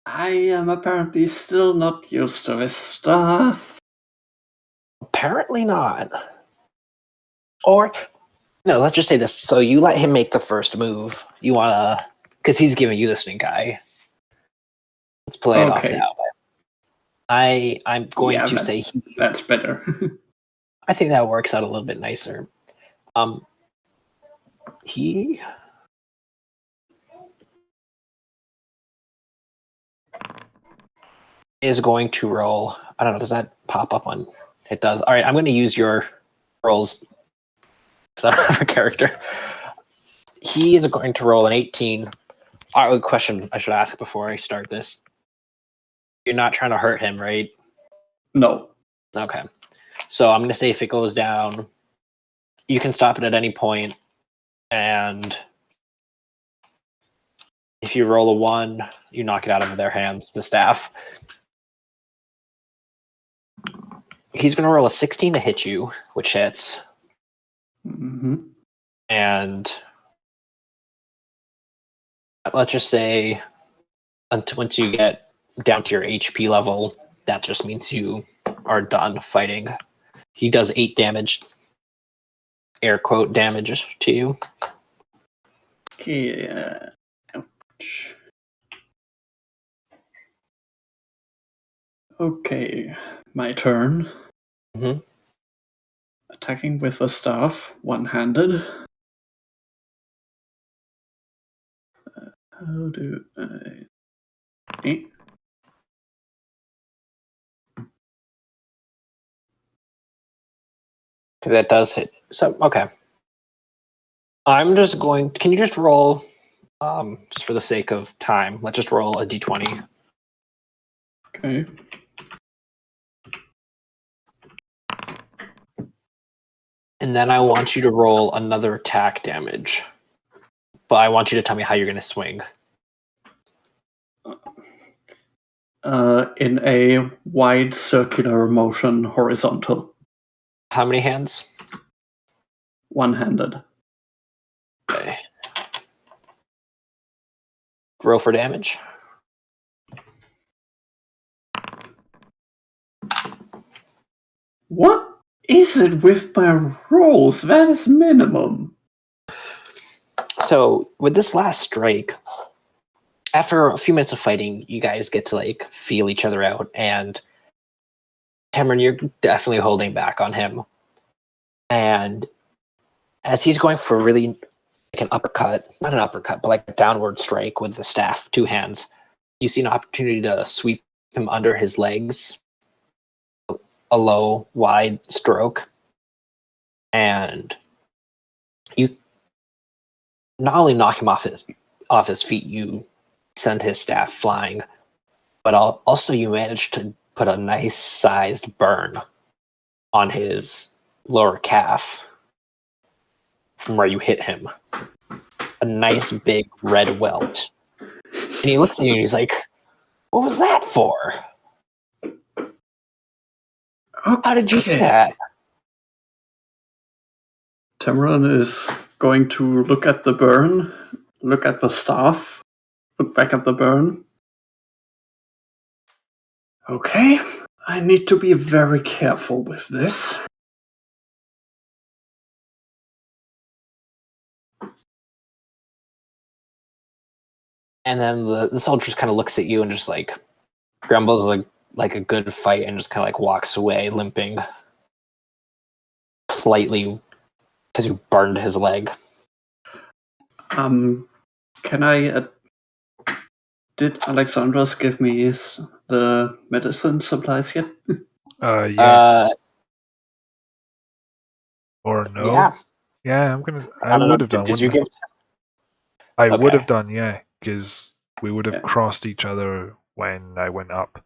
I am apparently still not used to this stuff. Apparently not. Or, no, let's just say this. So you let him make the first move. You want to, because he's giving you the stink eye. Let's play it off that way. I'm going to say that's better. I think that works out a little bit nicer. He is going to roll. I don't know. Does that pop up on? It does. All right. I'm going to use your rolls because I don't have a character. He is going to roll an 18. A question I should ask before I start this. You're not trying to hurt him, right? No. Okay. So I'm going to say if it goes down, you can stop it at any point, and if you roll a 1, you knock it out of their hands, the staff. He's going to roll a 16 to hit you, which hits. Mm-hmm. And let's just say once you get down to your HP level, that just means you are done fighting. He does 8 damage, air quote damage to you. Okay. Ouch. Okay, my turn. Mm-hmm. Attacking with a staff, one-handed. How do I... Okay, that does hit. So, okay. I'm just going... Can you just roll, just for the sake of time, let's just roll a d20. Okay. And then I want you to roll another attack damage. but I want you to tell me how you're going to swing. In a wide circular motion, horizontal. How many hands? One-handed. Okay. Roll for damage. What is it with my rolls? That is minimum. So with this last strike, after a few minutes of fighting, you guys get to like feel each other out, and Cameron, you're definitely holding back on him. And as he's going for really like an uppercut, not an uppercut, but like a downward strike with the staff, 2 hands, you see an opportunity to sweep him under his legs, a low, wide stroke, and you not only knock him off his feet, you send his staff flying, but also you manage to put a nice sized burn on his lower calf from where you hit him. A nice big red welt. And he looks at you and he's like, "What was that for? How did you do that?" Tamaran is going to look at the burn, look at the staff, look back at the burn. Okay, I need to be very careful with this. And then the soldier just kind of looks at you and just like grumbles like a good fight and just kind of like walks away limping slightly because you burned his leg. Can I... did Alexandros give me the medicine supplies yet? Yes. Or no? Yeah. Yeah, I don't know. would have done. Did you wouldn't give? I would Okay. have done, yeah, because we would have Yeah. crossed each other when I went up.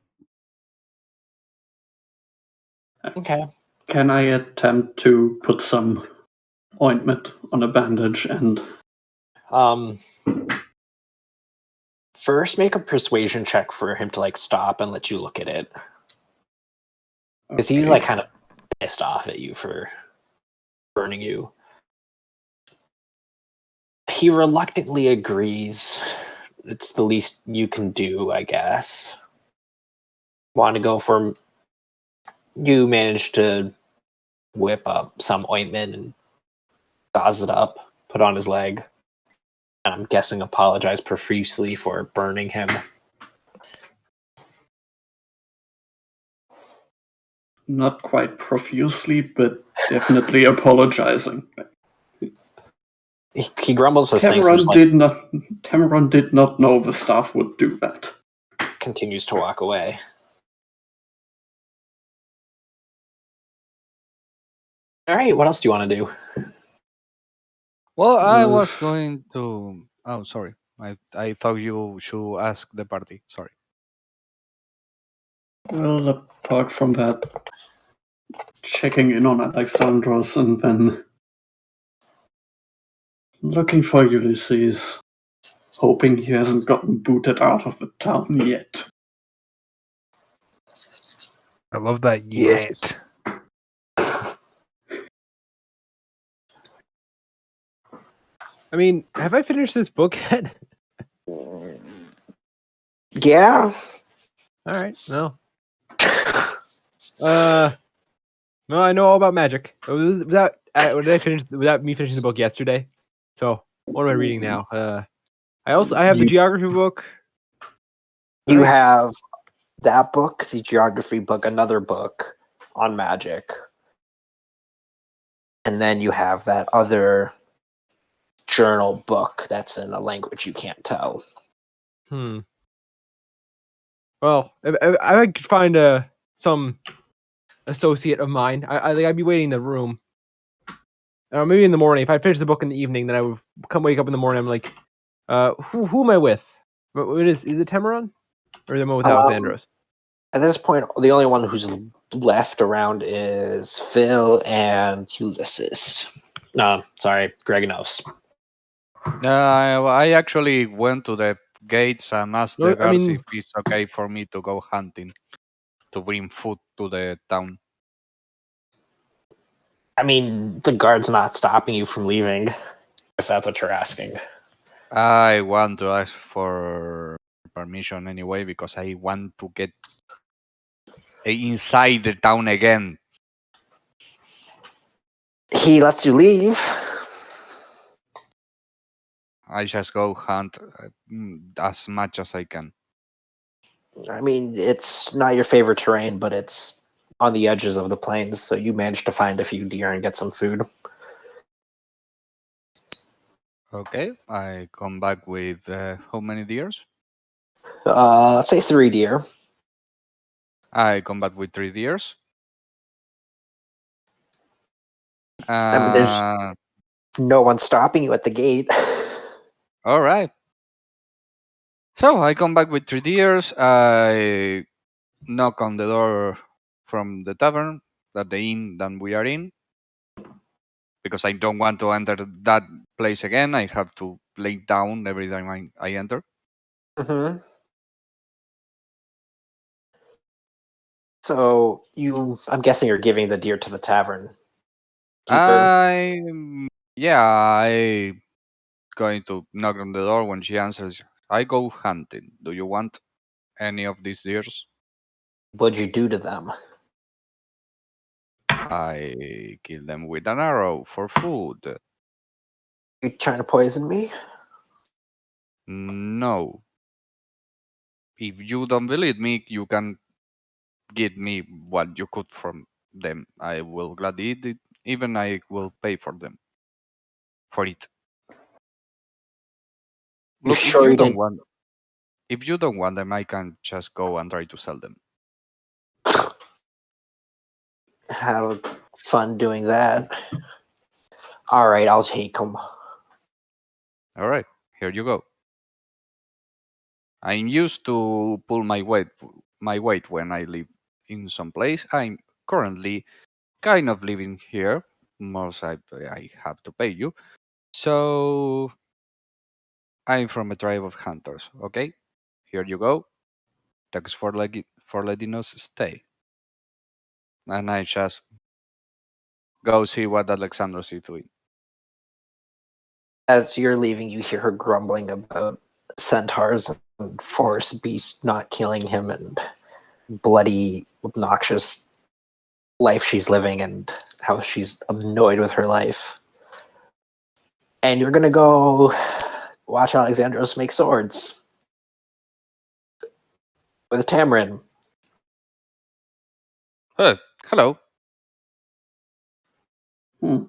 Okay. Can I attempt to put some ointment on a bandage and... First, make a persuasion check for him to like stop and let you look at it, because he's like kind of pissed off at you for burning you. He reluctantly agrees. It's the least you can do, I guess. Want to go for... You manage to whip up some ointment and gauze it up, put on his leg, and I'm guessing apologize profusely for burning him. Not quite profusely, but definitely apologizing. He grumbles his things and just, like, Tamaran did not know the staff would do that. continues to walk away. All right, what else do you want to do? Well, I was going to. Oh, sorry. I thought you should ask the party. Sorry. Well, apart from that, checking in on Alexandros and then looking for Ulysses, hoping he hasn't gotten booted out of the town yet. I love that Yes. yet. I mean, have I finished this book yet? Yeah. All right. No. No, I know all about magic. Without me finishing the book yesterday. So what am I reading now? I have the geography book. You have that book, the geography book, another book on magic. And then you have that other journal book that's in a language you can't tell. Well, if I could find some associate of mine, I think I'd be waiting in the room. Maybe in the morning. If I finish the book in the evening, then I would wake up in the morning. I'm like, who am I with? Is it Tamaran? Or am I with Alexandros? At this point, the only one who's left around is Phil and Ulysses. No, sorry, Greganos. I actually went to the gates and asked No, the I guards mean- if it's okay for me to go hunting to bring food to the town. I mean, the guard's not stopping you from leaving, if that's what you're asking. I want to ask for permission anyway because I want to get inside the town again. He lets you leave. I just go hunt as much as I can. I mean, it's not your favorite terrain, but it's on the edges of the plains, so you managed to find a few deer and get some food. Okay, I come back with how many deers? Let's say 3 deer. I come back with 3 deers. I mean, there's no one stopping you at the gate. All right. So I come back with 3 deers. I knock on the door from the tavern, that the inn that we are in, because I don't want to enter that place again. I have to lay down every time I enter. Mm-hmm. So I'm guessing you're giving the deer to the tavern keeper. I going to knock on the door. When she answers, I go hunting. Do you want any of these deers? What'd you do to them? I kill them with an arrow for food. You trying to poison me? No. If you don't believe me, you can give me what you could from them. I will gladly eat it. Even I will pay for them. For it. You Look, sure you didn't? if you don't want them, I can just go and try to sell them. Have fun doing that. All right, I'll take them. All right, here you go. I'm used to pull my weight when I live in some place. I'm currently kind of living here. Most I have to pay you. So I'm from a tribe of hunters. Okay, here you go. Thanks for letting us stay. And I just go see what Alexandros is doing. As you're leaving, you hear her grumbling about centaurs and forest beasts not killing him and bloody, obnoxious life she's living and how she's annoyed with her life. And you're gonna go watch Alexandros make swords with a tamarin. Hello. Hmm.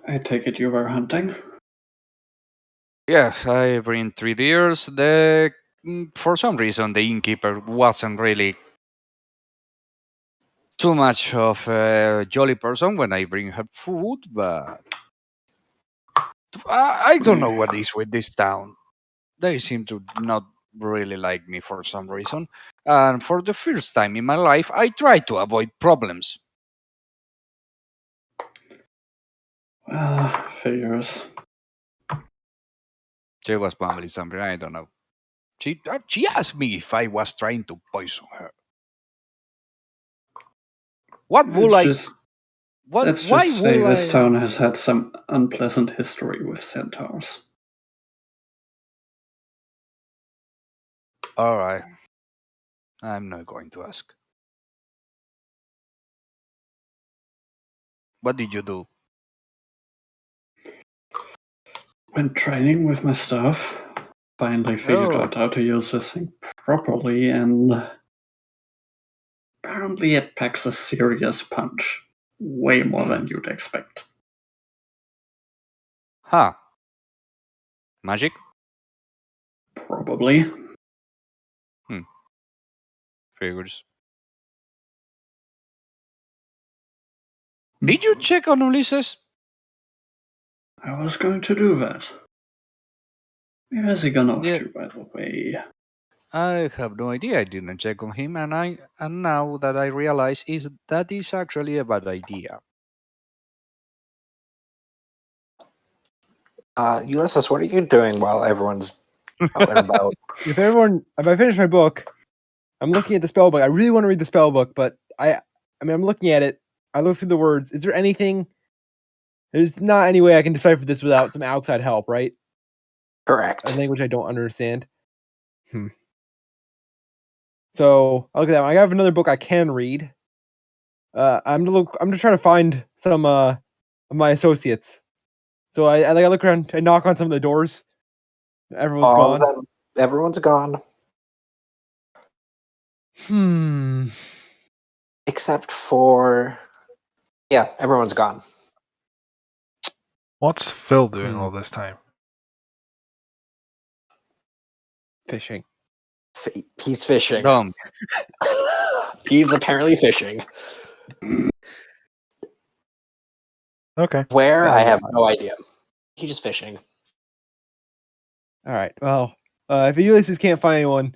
I take it you were hunting? Yes, I bring 3 deers. For some reason, the innkeeper wasn't really too much of a jolly person when I bring her food, but I don't know what is with this town. They seem to not really like me for some reason. And for the first time in my life, I try to avoid problems. Figures. She was mumbling something, I don't know. She asked me if I was trying to poison her. What would Let's I? just, What? let's Why just say would this I? town has had some unpleasant history with centaurs. All right. I'm not going to ask. What did you do? When training with my staff, finally figured Oh. out how to use this thing properly, and apparently it packs a serious punch. Way more than you'd expect. Huh. Magic? Probably. Figures. Did you check on Ulysses? I was going to do that. Where has he gone off Yeah. to, by the way? I have no idea. I didn't check on him, and now that I realize that is actually a bad idea. Ulysses, what are you doing while everyone's out and about? If I finish my book, I'm looking at the spell book. I really want to read the spell book, but I mean, I'm looking at it. I look through the words. Is there anything? There's not any way I can decipher this without some outside help, right? Correct. A language I don't understand. So I look at that one. I have another book I can read. I'm just trying to find some of my associates. So I look around. I knock on some of the doors. Everyone's All of gone. them. Everyone's gone. Except for... Yeah, everyone's gone. What's Phil doing all this time? Fishing. He's fishing. Dumb. He's apparently fishing. Okay. Where? Yeah, I have no idea. He's just fishing. All right. Well, if Ulysses can't find anyone,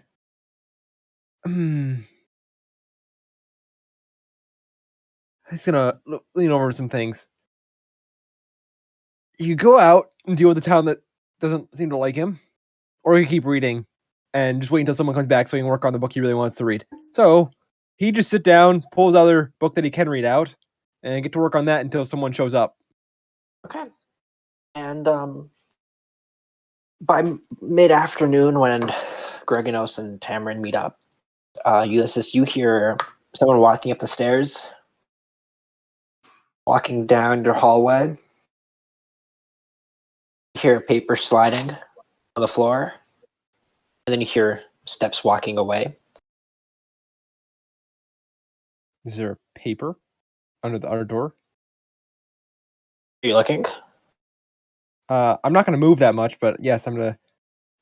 he's gonna lean over some things. You could go out and deal with the town that doesn't seem to like him, or you keep reading and just wait until someone comes back so he can work on the book he really wants to read. So he just sit down, pulls the other book that he can read out, and get to work on that until someone shows up. Okay. And by mid-afternoon, when Greganos and Tamarin meet up, Ulysses, you hear someone walking up the stairs, walking down your hallway. You hear paper sliding on the floor, and then you hear steps walking away. Is there paper under the outer door? Are you looking? I'm not going to move that much, but yes, I'm gonna.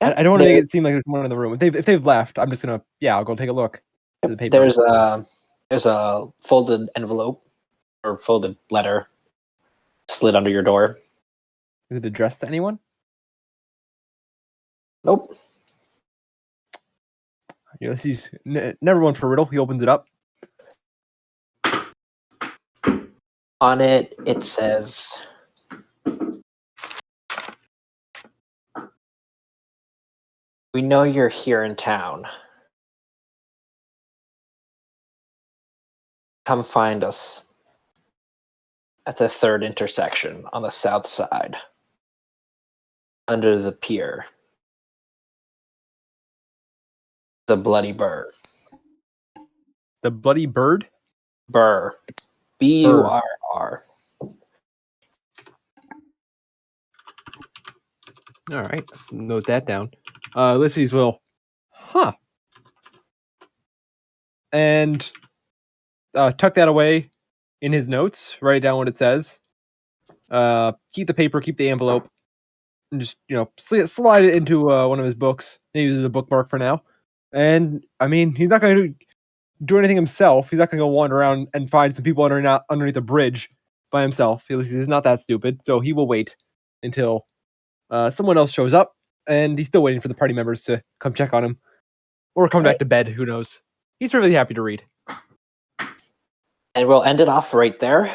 Yeah, I don't want to make it seem like there's someone in the room. If they've left, I'm just gonna. Yeah, I'll go take a look at the paper. There's a folded envelope or folded letter slid under your door. Is it addressed to anyone? Nope. Ulysses, never one for riddle. He opens it up. On it, it says, "We know you're here in town. Come find us at the third intersection on the south side, under the pier. The Bloody Burr." The Bloody Bird? Burr. Burr. All right, let's note that down. Ulysses will, and tuck that away in his notes. Write down what it says. Keep the paper, keep the envelope, and just slide it into one of his books. He uses a bookmark for now. And I mean, he's not going to do anything himself. He's not going to go wander around and find some people underneath a bridge by himself. He's not that stupid, so he will wait until someone else shows up, and he's still waiting for the party members to come check on him or come back to bed. Who knows? He's really happy to read. And we'll end it off right there.